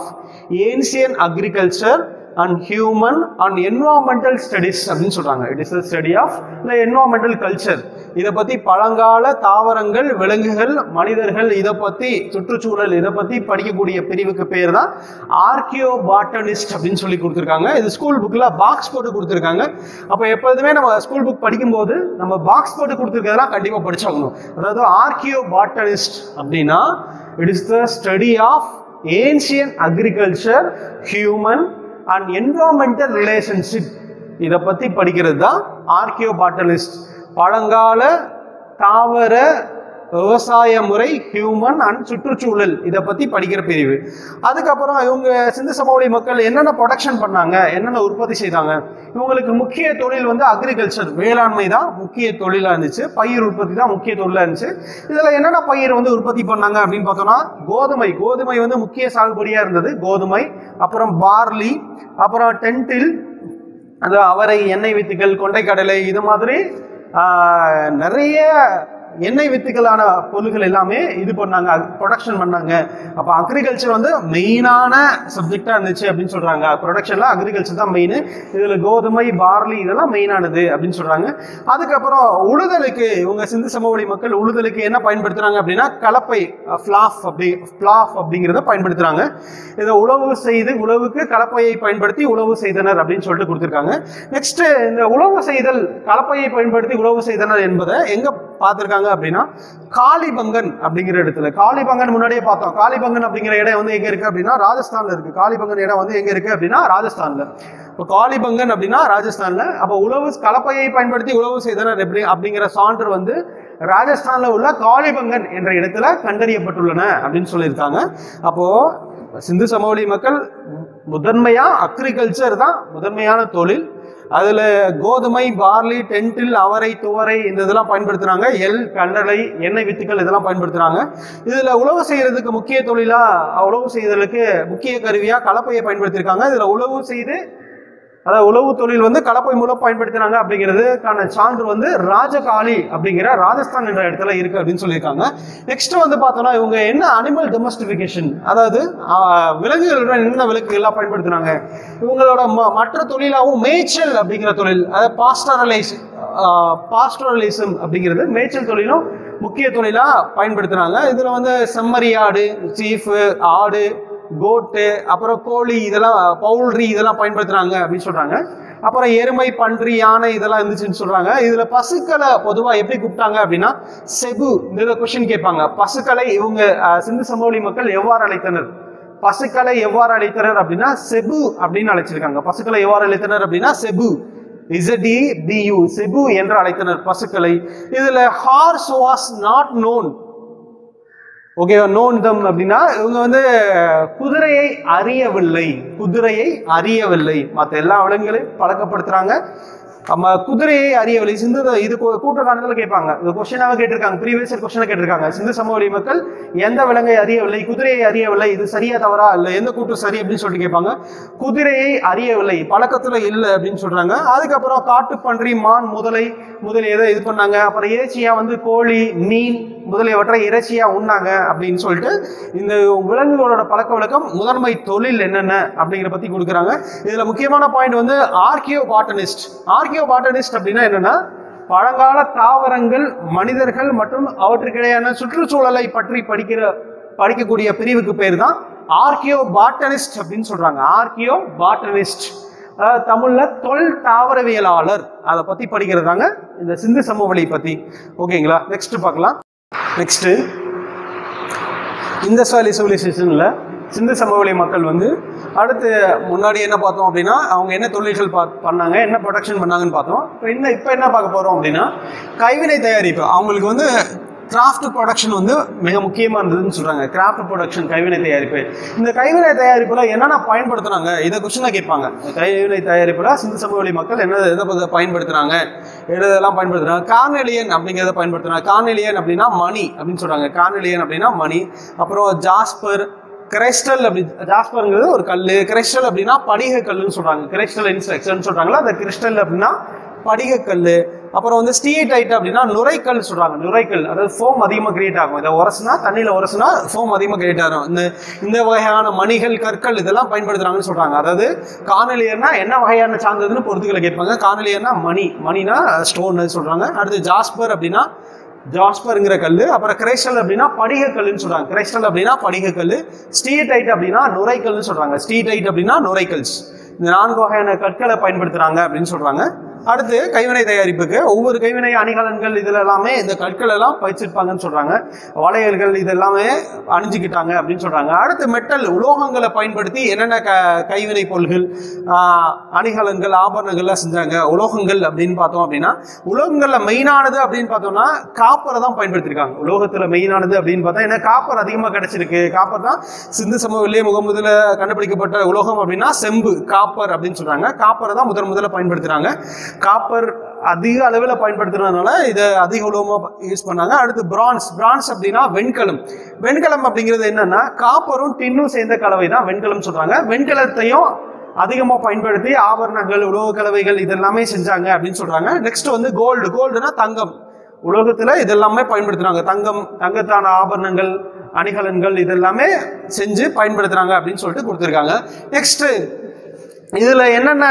ancient agriculture and human and environmental studies அப்படின்னு சொல்றாங்க. It is the study of the environmental culture. இதை பத்தி பழங்கால தாவரங்கள், விலங்குகள், மனிதர்கள், இதை பத்தி சுற்றுச்சூழல், இதை பத்தி படிக்கக்கூடிய பிரிவுக்கு பேர் தான் ஆர்கியோ பாட்டனிஸ்ட் அப்படின்னு சொல்லி கொடுத்துருக்காங்க. இது ஸ்கூல் புக்ல பாக்ஸ் போட்டு கொடுத்துருக்காங்க. அப்போ எப்போதுமே நம்ம ஸ்கூல் புக் படிக்கும்போது நம்ம பாக்ஸ் போட்டு கொடுத்துருக்கிறதெல்லாம் கண்டிப்பா படிச்சாகணும். அதாவது ஆர்கியோ பாட்டனிஸ்ட் அப்படின்னா it is the study of ancient agriculture, human and environmental relationship. இதை பத்தி படிக்கிறது தான் ஆர்கியோ பாட்டனிஸ்ட். பழங்கால தாவர விவசாய முறை, ஹியூமன் அண்ட் சுற்றுச்சூழல், இதை பத்தி படிக்கிற பிரிவு. அதுக்கப்புறம் இவங்க சிந்து சமவெளி மக்கள் என்னென்ன ப்ரொடக்ஷன் பண்ணாங்க, என்னென்ன உற்பத்தி செய்தாங்க. இவங்களுக்கு முக்கிய தொழில் வந்து அக்ரிகல்ச்சர், வேளாண்மை தான் முக்கிய தொழிலாக இருந்துச்சு. பயிர் உற்பத்தி தான் முக்கிய தொழிலாக இருந்துச்சு. இதில் என்னென்ன பயிர் வந்து உற்பத்தி பண்ணாங்க அப்படின்னு பார்த்தோம்னா, கோதுமை வந்து முக்கிய சாகுபடியாக இருந்தது. கோதுமை, அப்புறம் பார்லி, அப்புறம் டென்டில், அது அவரை, எண்ணெய் வித்துக்கள், கொண்டைக்கடலை, இது மாதிரி நிறைய எண்ணெய் வித்துக்களான பொருட்கள் எல்லாமே இது பண்ணாங்க, ப்ரொடக்ஷன் பண்ணாங்க. அப்போ அக்ரிகல்ச்சர் வந்து மெயினான சப்ஜெக்டாக இருந்துச்சு அப்படின்னு சொல்கிறாங்க. ப்ரொடக்ஷனில் அக்ரிகல்ச்சர் தான் மெயின். இதில் கோதுமை, பார்லி இதெல்லாம் மெயினானது அப்படின்னு சொல்கிறாங்க. அதுக்கப்புறம் உழுதலுக்கு இவங்க சிந்து சமவெளி மக்கள் உழுதலுக்கு என்ன பயன்படுத்துகிறாங்க அப்படின்னா, கலப்பை, ஃப்ளாஃப் அப்படிங்கிறத பயன்படுத்துகிறாங்க. இதை உழவுக்கு கலப்பையை பயன்படுத்தி உழவு செய்தனர் அப்படின்னு சொல்லிட்டு கொடுத்துருக்காங்க. நெக்ஸ்ட், இந்த உழவு செய்தல், கலப்பையை பயன்படுத்தி உழவு செய்தனர் என்பதை எங்க பார்த்துருக்காங்க அப்படின்னா, காளிபங்கன் அப்படிங்கிற இடத்துல. காளிபங்கன் முன்னாடியே பார்த்தோம். காளிபங்கன் அப்படிங்கிற இடம் வந்து எங்க இருக்கு அப்படின்னா ராஜஸ்தான்ல இருக்கு. காளிபங்கன் இடம் வந்து எங்க இருக்கு அப்படின்னா ராஜஸ்தான்ல. இப்போ காளிபங்கன் அப்படின்னா ராஜஸ்தான்ல. அப்போ கலப்பையை பயன்படுத்தி உழவு செய்தனர் எப்படி அப்படிங்கிற சான்று வந்து ராஜஸ்தான்ல உள்ள காளிபங்கன் என்ற இடத்துல கண்டறியப்பட்டுள்ளன அப்படின்னு சொல்லியிருக்காங்க. அப்போ சிந்து சமவெளி மக்கள் முதன்மையா அக்ரிகல்ச்சர் தான் முதன்மையான தொழில். அதுல கோதுமை, பார்லி, டென்டில், அவரை, துவரை இந்த இதெல்லாம் பயன்படுத்துறாங்க. கடலை, எண்ணெய் வித்துக்கள் இதெல்லாம் பயன்படுத்துறாங்க. இதுல உழவு செய்யறதுக்கு முக்கிய தொழிலா, உழவு செய்தலுக்கு முக்கிய கருவியா கலப்பையை பயன்படுத்தியிருக்காங்க. இதுல அதாவது உழவு தொழில் வந்து கலப்பை மூலம் பயன்படுத்தினாங்க அப்படிங்கிறதுக்கான சான்று வந்து ராஜகாளி அப்படிங்கிற ராஜஸ்தான் என்ற இடத்துல இருக்கு அப்படின்னு சொல்லியிருக்காங்க. நெக்ஸ்ட் வந்து பார்த்தோம்னா, இவங்க என்ன அனிமல் டொமஸ்டிஃபிகேஷன், அதாவது விலங்குகளுடன் என்ன விலங்குகள்லாம் பயன்படுத்தினாங்க. இவங்களோட மற்ற தொழிலாகவும் மேய்ச்சல் அப்படிங்கிற தொழில், அதாவது பாஸ்டரலிசம் அப்படிங்கிறது மேய்ச்சல் தொழிலும் முக்கிய தொழிலா பயன்படுத்தினாங்க. இதுல வந்து செம்மறியாடு, சீஃப், ஆடு, கோட்டு, அப்புறம் கோழி, இதெல்லாம் பவுல்ட்ரி இதெல்லாம் பயன்படுத்துறாங்க அப்படின்னு சொல்றாங்க. அப்புறம் எருமை, பன்றி, யானை இதெல்லாம் இருந்துச்சுன்னு சொல்றாங்க. இதுல பசுக்களை பொதுவா எப்படி கூப்பிட்டாங்க அப்படின்னா செபு. இந்த கொஸ்டின் கேட்பாங்க. பசுக்களை இவங்க சிந்து சமவெளி மக்கள் எவ்வாறு அழைத்தனர், பசுக்களை எவ்வாறு அழைத்தனர் அப்படின்னா செபு அப்படின்னு அழைச்சிருக்காங்க. பசுக்களை எவ்வாறு அழைத்தனர் அப்படின்னா செபு, ZEBU, செபு என்று அழைத்தனர் பசுக்களை. இதுல ஹார்ஸ் வாஸ் நாட் நோன். ஓகேவா, நோன் தம் அப்படின்னா இவங்க வந்து குதிரையை அறியவில்லை. மற்ற எல்லா விலங்குகளையும் பழக்கப்படுத்துறாங்க. நம்ம குதிரையை அறியவில்லை. இது கூட்டக்கானத்தில் கேட்பாங்க. இந்த கொஸ்டினாக கேட்டிருக்காங்க, ப்ரீவியஸ் கொஸ்டினாக கேட்டிருக்காங்க. சிந்து சமவெளி மக்கள் எந்த விலங்கை அறியவில்லை, குதிரையை அறியவில்லை, இது சரியா தவறா, இல்லை எந்த கூட்டம் சரி அப்படின்னு சொல்லிட்டு கேட்பாங்க. குதிரையை அறியவில்லை, பழக்கத்துல இல்லை அப்படின்னு சொல்றாங்க. அதுக்கப்புறம் காட்டுப்பன்றி, மான், முதலியதை இது பண்ணாங்க. அப்புறம் இறைச்சியா வந்து கோழி, மீன் முதலியவற்றை இறைச்சியா உண்ணாங்க அப்படின்னு சொல்லிட்டு இந்த விலங்குகளோட பழக்க வழக்கம், முதன்மை தொழில் என்னென்ன அப்படிங்கிற பத்தி கொடுக்குறாங்க. இதுல முக்கியமான பாயிண்ட் வந்து ஆர்கியோ பாட்டனிஸ்ட் அப்படின்னா என்னன்னா, பழங்கால தாவரங்கள், மனிதர்கள் மற்றும் அவற்றுக்கிடையான சுற்றுச்சூழலை பற்றி படிக்கக்கூடிய பிரிவுக்கு பேர் தான் ஆர்கியோ பாட்டனிஸ்ட் அப்படின்னு சொல்றாங்க. ஆர்கியோ பாட்டனிஸ்ட் தமிழ்ல தொல் தாவரவியலாளர், அதை பத்தி படிக்கிறதாங்க இந்த சிந்து சமவெளி பத்தி. ஓகேங்களா, நெக்ஸ்ட் பார்க்கலாம். நெக்ஸ்ட், இந்தஸ் வேலி சிவிலைசேஷன்ல சிந்து சமவெளி மக்கள் வந்து அடுத்து முன்னாடி என்ன பார்த்தோம் அப்படின்னா, அவங்க என்ன தொழில்கள் பண்ணாங்க, என்ன ப்ரொடக்ஷன் பண்ணாங்கன்னு பார்த்தோம். இப்போ என்ன பார்க்க போறோம் அப்படின்னா, கைவினை தயாரிப்பு. அவங்களுக்கு வந்து கிராஃப்ட் ப்ரொடக்ஷன் வந்து மிக முக்கியமானதுன்னு சொல்றாங்க. கிராஃப்ட் ப்ரொடக்ஷன் கைவினை தயாரிப்பு. இந்த கைவினை தயாரிப்புல என்னென்ன பயன்படுத்துறாங்க இதை கொஸ்டினா கேட்பாங்க. கைவினை தயாரிப்புல சிந்து சமவெளி மக்கள் என்ன எதை பயன்படுத்துறாங்க, எதெல்லாம் பயன்படுத்துறாங்க. கார்னெலியன் அப்படிங்கிறத பயன்படுத்துறாங்க. கார்னெலியன் அப்படின்னா மணி அப்படின்னு சொல்றாங்க. கார்னெலியன் அப்படின்னா மணி. அப்புறம் ஜாஸ்பர், கிரைஸ்டல் அப்படி, ஜாஸ்பர்ங்கிறது ஒரு கல், கிரைஸ்டல் அப்படின்னா படிக கல்லுன்னு சொல்றாங்க. கிரைஸ்டல் இன்ஸ்ட்ரக்ஷன் சொல்றாங்களா, அந்த கிறிஸ்டல் அப்படின்னா படிக கல். அப்புறம் வந்து ஸ்டீடைட் அப்படின்னா நுரைக்கல் சொல்றாங்க. நுரைக்கல் அதாவது ஃபோம் அதிகமாக கிரியேட் ஆகும். இதை உரசுனா, தண்ணியில் உரசுனா ஃபோம் அதிகமாக கிரியேட் ஆகும். இந்த வகையான மணிகள், கற்கள் இதெல்லாம் பயன்படுத்துறாங்கன்னு சொல்றாங்க. அதாவது கார்னெலியன்னா என்ன வகையான சார்ந்ததுன்னு பொறுத்துக்களை கேட்பாங்க. கார்னெலியன்னா மணினா ஸ்டோன் சொல்றாங்க. அடுத்து ஜாஸ்பர் அப்படின்னா ஜாஸ்பருங்கிற கல். அப்புறம் கிரைஸ்டல் அப்படின்னா படிக கல்லுன்னு சொல்றாங்க. கிரைஸ்டல் அப்படின்னா படிக கல். ஸ்டீடைட் அப்படின்னா நுரைக்கல்னு சொல்றாங்க. ஸ்டீடைட் அப்படின்னா நுரைக்கல்ஸ். இந்த 4 வகையான கற்களை பயன்படுத்துறாங்க அப்படின்னு சொல்றாங்க. அடுத்து கைவினை தயாரிப்புக்கு ஒவ்வொரு கைவினை அணிகலன்கள் இதுல எல்லாமே இந்த கற்கள் எல்லாம் பயிற்சிருப்பாங்கன்னு சொல்றாங்க. வளையல்கள் இதெல்லாமே அணிஞ்சுக்கிட்டாங்க அப்படின்னு சொல்றாங்க. அடுத்து மெட்டல் உலோகங்களை பயன்படுத்தி என்னென்ன கைவினை பொருள்கள், அணிகலன்கள், ஆபரணங்கள்லாம் செஞ்சாங்க. உலோகங்கள் அப்படின்னு பார்த்தோம் அப்படின்னா உலோகங்கள்ல மெயினானது அப்படின்னு பார்த்தோம்னா காப்பரை தான் பயன்படுத்திருக்காங்க. உலோகத்துல மெயினானது அப்படின்னு பார்த்தா ஏன்னா காப்பர் அதிகமாக கிடைச்சிருக்கு. காப்பர் தான் சிந்து சமவெளியே முதல்ல கண்டுபிடிக்கப்பட்ட உலோகம் அப்படின்னா செம்பு, காப்பர் அப்படின்னு சொல்றாங்க. காப்பரை தான் முதல்ல பயன்படுத்துறாங்க. காப்பர் அதிக அளவில் பயன்படுத்துறதுனால இதை அதிக உலோகமாக யூஸ் பண்ணாங்க. அடுத்து பிரான்ஸ் அப்படின்னா வெண்கலம். வெண்கலம் அப்படிங்கிறது என்னன்னா காப்பரும் டின்னும் சேர்ந்த கலவை தான் வெண்கலம் சொல்றாங்க. வெண்கலத்தையும் அதிகமாக பயன்படுத்தி ஆபரணங்கள், உலோக கலவைகள் இதெல்லாமே செஞ்சாங்க அப்படின்னு சொல்றாங்க. நெக்ஸ்ட் வந்து கோல்டுனா தங்கம். உலோகத்துல இதெல்லாமே பயன்படுத்துறாங்க. தங்கத்தான ஆபரணங்கள், அணிகலன்கள் இதெல்லாமே செஞ்சு பயன்படுத்துறாங்க அப்படின்னு சொல்லிட்டு கொடுத்துருக்காங்க. நெக்ஸ்ட் இதுல என்னென்ன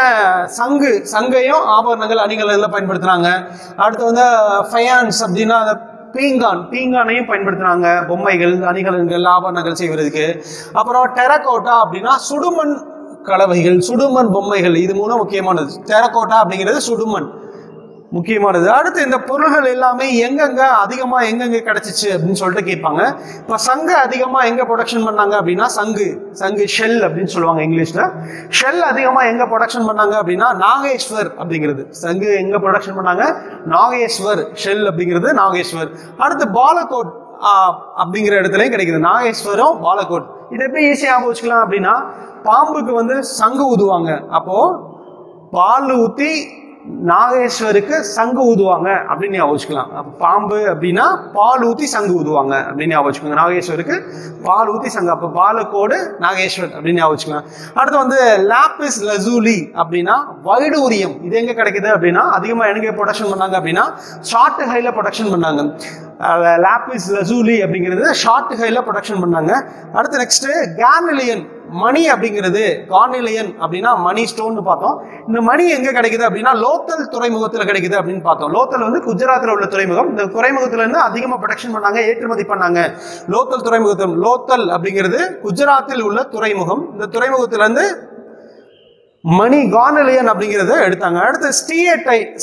சங்கையும் ஆபரணங்கள், அணிகலன்கள் பயன்படுத்துறாங்க. அடுத்து வந்து ஃபயான்ஸ் அப்படின்னா பீங்கானையும் பயன்படுத்துறாங்க. பொம்மைகள், அணிகலன்கள், ஆபரணங்கள் செய்வதற்கு. அப்புறம் டெரகோட்டா அப்படின்னா சுடுமண் கலவைகள், சுடுமண் பொம்மைகள். இது மூலம் முக்கியமானது. டெரகோட்டா அப்படிங்கிறது சுடுமண் முக்கியமானது. அடுத்து இந்த பொருள்கள் எல்லாமே எங்கெங்க கிடைச்சிச்சு அப்படின்னு சொல்லிட்டு கேட்பாங்க. இப்போ சங்கு அதிகமாக எங்க ப்ரொடக்ஷன் பண்ணாங்க அப்படின்னா சங்கு ஷெல் அப்படின்னு சொல்லுவாங்க இங்கிலீஷ்ல. ஷெல் அதிகமாக எங்க ப்ரொடக்ஷன் பண்ணாங்க அப்படின்னா நாகேஸ்வர் அப்படிங்கிறது. சங்கு எங்க ப்ரொடக்ஷன் பண்ணாங்க? நாகேஸ்வர். ஷெல் அப்படிங்கிறது நாகேஸ்வர். அடுத்து பாலகோட் அப்படிங்கிற இடத்துலயும் கிடைக்குது. நாகேஸ்வரம், பாலகோட். இதை எப்படி ஈஸியாக வச்சுக்கலாம் அப்படின்னா பாம்புக்கு வந்து சங்கு ஊதுவாங்க. அப்போ பால் ஊத்தி நாகேஸ்வருக்கு சங்கு ஊதுவாங்க அப்படின்னு ஞாபகம். பாம்பு அப்படின்னா பால் ஊத்தி சங்கு ஊதுவாங்க அப்படின்னு ஞாபகம். நாகேஸ்வருக்கு பால் ஊத்தி சங்கு. அப்போ பாலக்கோடு நாகேஸ்வர் அப்படின்னு ஞாபகம். அடுத்து வந்து லாப்பிஸ் லசூலி அப்படின்னா வைடூரியம். இது எங்க கிடைக்குது அப்படின்னா அதிகமாக எங்க ப்ரொடக்ஷன் பண்ணாங்க அப்படின்னா ஷார்ட் ஹைல ப்ரொடக்ஷன் பண்ணாங்க. லாப்பிஸ் லசூலி அப்படிங்கிறது ஷார்ட் ஹைல ப்ரொடக்ஷன் பண்ணாங்க. அடுத்து நெக்ஸ்ட் கார்னெலியன் மணி அப்படிங்கிறது. கார்னெலியன் அப்படின்னா மணி ஸ்டோன் பார்த்தோம். இந்த மணி எங்க கிடைக்குது அப்படின்னா லோத்தல் துறைமுகத்தில் கிடைக்குது அப்படின்னு பார்த்தோம். லோத்தல் வந்து குஜராத்தில் உள்ள துறைமுகம். இந்த துறைமுகத்துல இருந்து அதிகமாக ப்ரொடக்ஷன் பண்ணாங்க, ஏற்றுமதி பண்ணாங்க. லோத்தல் துறைமுகத்தில், லோத்தல் அப்படிங்கிறது குஜராத்தில் உள்ள துறைமுகம். இந்த துறைமுகத்துல இருந்து மணி கார்னெலியன் அப்படிங்கிறத எடுத்தாங்க. அடுத்து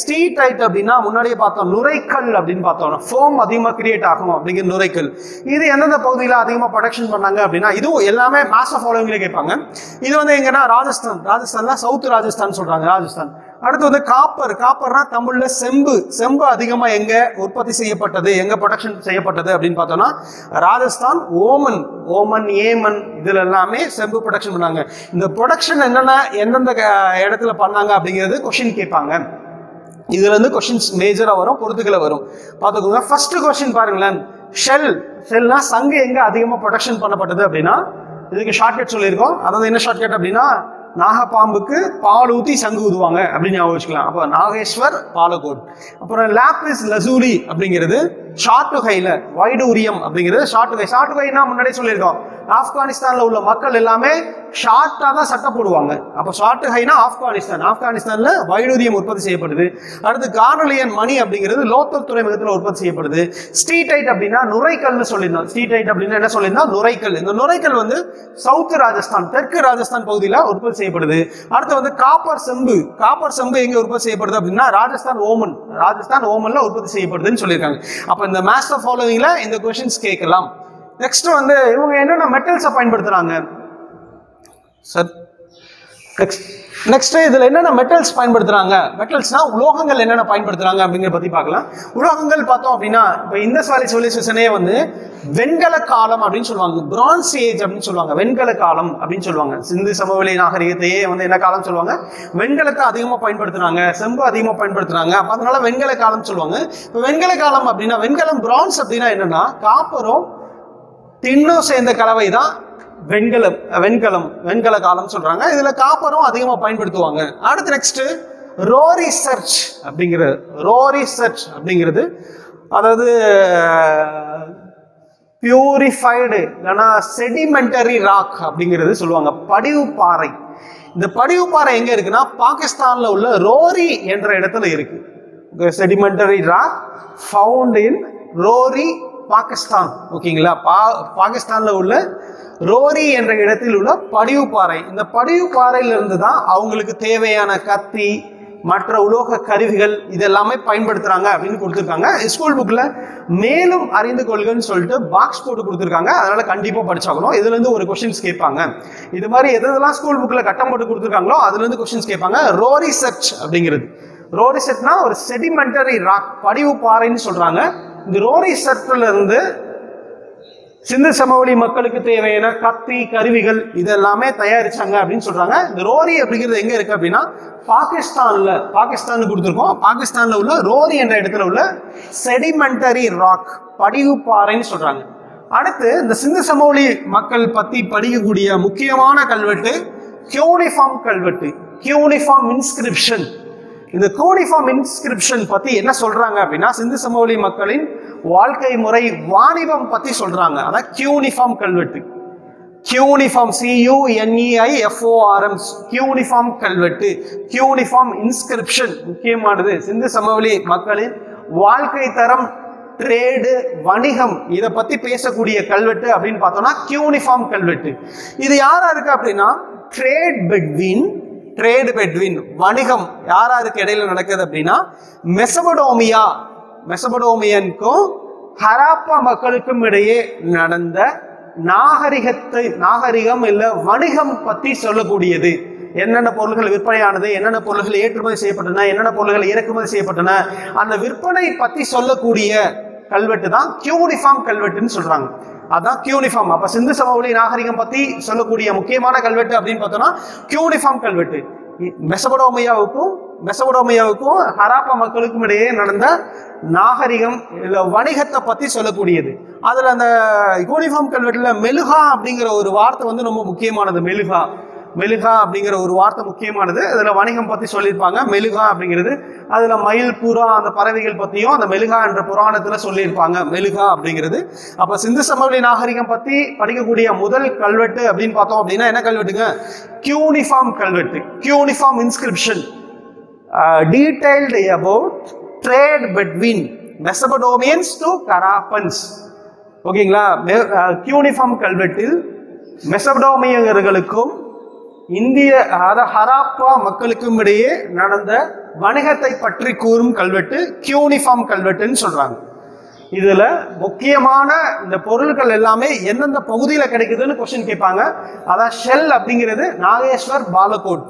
ஸ்டீடைட் அப்படின்னா முன்னாடியே பார்த்தோம் நுரைக்கல் அப்படின்னு பார்த்தோம். ஃபோம் அதிகமாக கிரியேட் ஆகும் அப்படிங்கிற நுரைக்கல். இது எந்தெந்த பகுதியில் அதிகமாக ப்ரொடக்ஷன் பண்ணாங்க அப்படின்னா இதுவும் எல்லாமே மேஸ் ஆஃப் ஃபாலோவிங்லேயே கேட்பாங்க. இது வந்து எங்கன்னா ராஜஸ்தான்ல சவுத் ராஜஸ்தான் சொல்றாங்க. ராஜஸ்தான். அடுத்து வந்து காப்பர்னா தமிழ்ல செம்பு அதிகமாக எங்க உற்பத்தி செய்யப்பட்டது, எங்க ப்ரொடக்ஷன் செய்யப்பட்டது அப்படின்னு பார்த்தோம்னா ராஜஸ்தான், ஓமன், ஏமன் இதுல எல்லாமே செம்பு ப்ரொடக்ஷன் பண்ணாங்க. இந்த ப்ரொடக்ஷன் என்னென்ன எந்தெந்த இடத்துல பண்ணாங்க அப்படிங்கிறது கொஸ்டின் கேட்பாங்க. இதுல இருந்து கொஸ்டின்ஸ் மேஜரா வரும், பொறுத்துக்களை வரும், பார்த்துக்கோங்க. ஃபர்ஸ்ட் கொஸ்டின் பாருங்களேன். ஷெல்னா சங்கு எங்க அதிகமாக ப்ரொடக்ஷன் பண்ணப்பட்டது அப்படின்னா இதுக்கு ஷார்ட்கட் சொல்லியிருக்கோம். அதாவது என்ன ஷார்ட்கட் அப்படின்னா நாகப்பாம்புக்கு பால் ஊத்தி சங்கு ஊதுவாங்க அப்படின்னு ஞாபகம் வச்சுக்கலாம். அப்போ நாகேஸ்வர், பாலகோட். அப்புறம் லாப்பிஸ் லசூலி அப்படிங்கிறது ஷார்ட்டுகைல, வைடூரியம் அப்படிங்கிறது ஷார்ட்டுகைனா முன்னாடியே சொல்லியிருக்கோம். ஆப்கானிஸ்தான்ல உள்ள மக்கள் எல்லாமே ஷார்ட்டா தான் சட்டை போடுவாங்க. அப்போ ஷார்ட்டுகைனா ஆப்கானிஸ்தான்ல வைடூரியம் உற்பத்தி செய்யப்படுது. அடுத்து கார்னெலியன் மணி அப்படிங்கிறது லோத்தல் துறைமுகத்தில் உற்பத்தி செய்யப்படுது. ஸ்டீடைட் அப்படின்னா நுரைக்கல்னு சொல்லியிருந்தோம். ஸ்டீடைட் அப்படின்னா என்ன சொல்லியிருந்தோம்? நுரைக்கல். இந்த நுரைக்கல் வந்து சவுத் ராஜஸ்தான், தெற்கு ராஜஸ்தான் பகுதியில் உற்பத்தி செய்யப்படுது. அடுத்து வந்து காப்பர் செம்பு எங்க உற்பத்தி செய்யப்படுது அப்படின்னா ராஜஸ்தான், ஓமன்ல உற்பத்தி செய்யப்படுதுன்னு சொல்லியிருக்காங்க. அப்ப இந்த மாஸ்டர் ஃபாலோவிங்ல இந்த क्वेश्चंस கேட்கலாம். நெக்ஸ்ட் வந்து இவங்க என்னென்ன மெட்டல்ஸை பயன்படுத்துறாங்க சார்? நெக்ஸ்ட் இதுல என்னென்ன மெட்டல்ஸ் பயன்படுத்துறாங்க, மெட்டல்ஸ்னா உலோகங்கள் என்னென்ன பயன்படுத்துறாங்க அப்படிங்கிற பத்தி பார்க்கலாம். உலோகங்கள் பார்த்தோம் அப்படின்னா இப்போ இந்தஸ் வேலி சிவிலைசேஷனே வந்து வெண்கல காலம் அப்படின்னு சொல்லுவாங்க, பிரான்ஸ் ஏஜ் அப்படின்னு சொல்லுவாங்க, வெண்கல காலம் அப்படின்னு சொல்லுவாங்க. சிந்து சமவெளி நாகரிகத்தையே வந்து என்ன காலம் சொல்லுவாங்க, வெண்கலத்தை அதிகமாக பயன்படுத்துறாங்க, செம்பு அதிகமாக பயன்படுத்துறாங்க, அப்போ அதனால வெண்கல காலம் சொல்லுவாங்க. இப்போ வெண்கல காலம் அப்படின்னா வெண்கலம் பிரான்ஸ் அப்படின்னா என்னன்னா காப்பரும் டின்னும் சேர்ந்த கலவை தான் வெண்கல காலம் சொல்றாங்க. இதுல காப்பரும் அதிகமா பயன்படுத்துவாங்க. அடுத்து நெக்ஸ்ட் ரோரி சர்ச் அப்படிங்கிறது அதாவது பியூரிஃபைடு இல்லைன்னா செடிமெண்டரி ராக் அப்படிங்கிறது சொல்லுவாங்க, படிவு பாறை. இந்த படிவு பாறை எங்க இருக்குன்னா பாகிஸ்தான்ல உள்ள ரோரி என்ற இடத்துல இருக்கு. Sedimentary rock found in Rory Pakistan. ஓகேங்களா, பாகிஸ்தான்ல உள்ள ரோரி என்ற இடத்தில் உள்ள படிவு பாறை. இந்த படிவு பாறையிலிருந்து தான் அவங்களுக்கு தேவையான கத்தி மற்ற உலோக கருவிகள் இதெல்லாமே பயன்படுத்துறாங்க அப்படின்னு கொடுத்துருக்காங்க. ஸ்கூல் புக்ல மேலும் அறிந்து கொள்கன்னு சொல்லிட்டு பாக்ஸ் போட்டு கொடுத்துருக்காங்க, அதனால கண்டிப்பா படிச்சாகணும். இதுல இருந்து ஒரு கொஸ்டின்ஸ் கேட்பாங்க. இது மாதிரி எதெல்லாம் ஸ்கூல் புக்ல கட்டம் போட்டு கொடுத்துருக்காங்களோ அதுல இருந்து கொஸ்டின்ஸ் கேட்பாங்க. ரோரி சர்ச் அப்படிங்கிறது, ரோரி சர்ச்னா ஒரு செடிமெண்டரி ராக், படிவு பாறைன்னு சொல்றாங்க. இந்த ரோரி சர்ச்ல இருந்து சிந்து சமவெளி மக்களுக்கு தேவையான கத்தி கருவிகள் இதெல்லாமே தயாரிச்சாங்க அப்படின்னு சொல்றாங்க. இந்த ரோரி அப்படிங்கிறது எங்க இருக்கு அப்படின்னா பாகிஸ்தான்ல கொடுத்துருக்கோம். பாகிஸ்தான்ல உள்ள ரோரி என்ற இடத்துல உள்ள செடிமெண்டரி ராக், படிவு பாறைன்னு சொல்றாங்க. அடுத்து இந்த சிந்து சமவெளி மக்கள் பத்தி படிக்கக்கூடிய முக்கியமான கல்வெட்டு கியூனிஃபார்ம் கல்வெட்டு, கியூனிஃபார்ம் இன்ஸ்கிரிப்ஷன். இந்த கியூனிஃபார்ம் இன்ஸ்கிரிப்ஷன் பத்தி என்ன சொல்றாங்க அப்படின்னா சிந்து சமவெளி மக்களின் வாழ்க்கை முறை வாணிபம் பத்தி சொல்றாங்க. அதான் கியூனிஃபார்ம் கல்வெட்டு, கியூனிஃபார்ம் CUNEIFORM கியூனிஃபார்ம் கல்வெட்டு, கியூனிஃபார்ம் இன்ஸ்கிரிப்ஷன் முக்கியமானது. சிந்து சமவெளி மக்களின் வாழ்க்கை தரம், ட்ரேடு, வணிகம் இதை பத்தி பேசக்கூடிய கல்வெட்டு அப்படின்னு பார்த்தோம்னா கியூனிஃபார்ம் கல்வெட்டு. இது யாரா இருக்கு அப்படின்னா ட்ரேட் பெட்வீன் வணிகம் யாராருக்கு இடையில நடக்குது அப்படின்னா மெசபடோமியனுக்கும் ஹராப்பா மக்களுக்கும் இடையே நடந்த நாகரிகம் இல்ல வணிகம் பத்தி சொல்லக்கூடியது. என்னென்ன பொருள்கள் விற்பனையானது, என்னென்ன பொருள்கள் ஏற்றுமதி செய்யப்பட்டன, என்னென்ன பொருள்கள் இறக்குமதி செய்யப்பட்டன, அந்த விற்பனை பத்தி சொல்லக்கூடிய கல்வெட்டு தான் கியூனிஃபார்ம் கல்வெட்டுன்னு சொல்றாங்க. அதான் கியூனிஃபார்ம். அப்ப சிந்து சமவெளி நாகரிகம் பத்தி சொல்லக்கூடிய முக்கியமான கல்வெட்டு அப்படின்னு பார்த்தோம்னா கியூனிஃபார்ம் கல்வெட்டு. மெசபடோமியாவுக்கும் ஹராப்பா மக்களுக்கும் இடையே நடந்த நாகரிகம் இல்ல வணிகத்தை பத்தி சொல்லக்கூடியது. அதுல அந்த யூனிஃபார்ம் கல்வெட்டுல மெலுகா அப்படிங்கிற ஒரு வார்த்தை வந்து ரொம்ப முக்கியமானது. மெலுகா அப்படிங்கிற ஒரு வார்த்தை முக்கியமானது. அதுல வணிகம் பத்தி சொல்லியிருப்பாங்க. மெலுகா அப்படிங்கிறது அதுல மயில், புறா அந்த பறவைகள் பத்தியும் அந்த மெலுகா என்ற புராணத்துல சொல்லியிருப்பாங்க. மெலுகா அப்படிங்கிறது. அப்ப சிந்து சமவெளி நாகரிகம் பத்தி படிக்கக்கூடிய முதல் கல்வெட்டு அப்படின்னு பார்த்தோம் அப்படின்னா என்ன கல்வெட்டுங்க, கியூனிஃபார்ம் கல்வெட்டு, cuneiform inscription detailed about trade between Mesopotamians to Harappans. ஓகேங்களா, கியூனிஃபார்ம் கல்வெட்டில் மெசபடோமியர்களுக்கும் இந்திய ஹராப்பா மக்களுக்கும் இடையே நடந்த வணிகத்தை பற்றி கூறும் கல்வெட்டு கியூனிஃபார்ம் கல்வெட்டுன்னு சொல்றாங்க. இதுல முக்கியமான இந்த பொருட்கள் எல்லாமே எந்தெந்த பகுதியில கிடைக்குதுன்னு கொஸ்டின் கேட்பாங்க. அதான் ஷெல் அப்படிங்கிறது நாகேஸ்வர் பாலகோட்,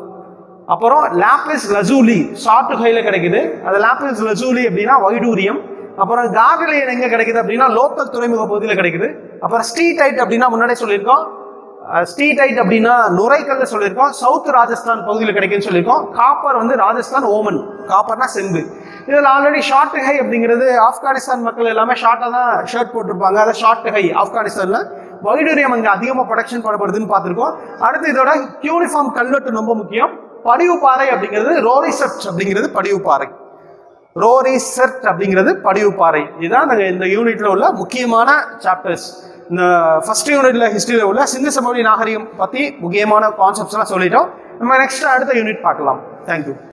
அப்புறம் லாப்பிஸ் லசூலி சாட்டுகையில கிடைக்குது. அது லாப்பிஸ் லசூலி அப்படின்னா வைடூரியம். அப்புறம் கார்டிலியன் எங்க கிடைக்குது அப்படின்னா லோக்கல் துறைமுக பகுதியில கிடைக்குது. அப்புறம் ஸ்டீடைட் அப்படின்னா முன்னாடியே சொல்லியிருக்கோம், ஸ்டீடைட் அப்படின்னா நுரைக்கல்ல சொல்லியிருக்கோம், சவுத் ராஜஸ்தான் பகுதியில் கிடைக்குன்னு சொல்லியிருக்கோம். காப்பர் வந்து ராஜஸ்தான், ஓமன், காப்பர்னா செம்பு. இதில் ஆல்ரெடி ஷார்ட் ஹை அப்படிங்கிறது ஆப்கானிஸ்தான் மக்கள் எல்லாமே ஷார்ட்டாக தான் ஷர்ட் போட்டிருப்பாங்க. அதை ஷார்ட் ஹை ஆப்கானிஸ்தான்ல வைடூரியம் அங்கே அதிகமாக ப்ரொடக்ஷன் பண்ணப்படுதுன்னு பார்த்துருக்கோம். அடுத்து இதோட யூனிஃபார்ம் கல்வெட்டு ரொம்ப முக்கியம். படிவு பாறை அப்படிங்கிறது ரோரி சர்ச் அப்படிங்கிறது படிவு பாறை, ரோரி சர்ச் அப்படிங்கிறது படிவு பாறை. இதுதான் நாங்கள் இந்த யூனிட்ல உள்ள முக்கியமான சாப்டர்ஸ். இந்த ஃபர்ஸ்ட் யூனிட்ல ஹிஸ்டரியில உள்ள சிந்து சமவெளி நாகரிகம் பத்தி முக்கியமான கான்செப்ட்ஸ் எல்லாம் சொல்லிட்டோம். நம்ம நெக்ஸ்ட் அடுத்த யூனிட் பார்க்கலாம். தேங்க்யூ.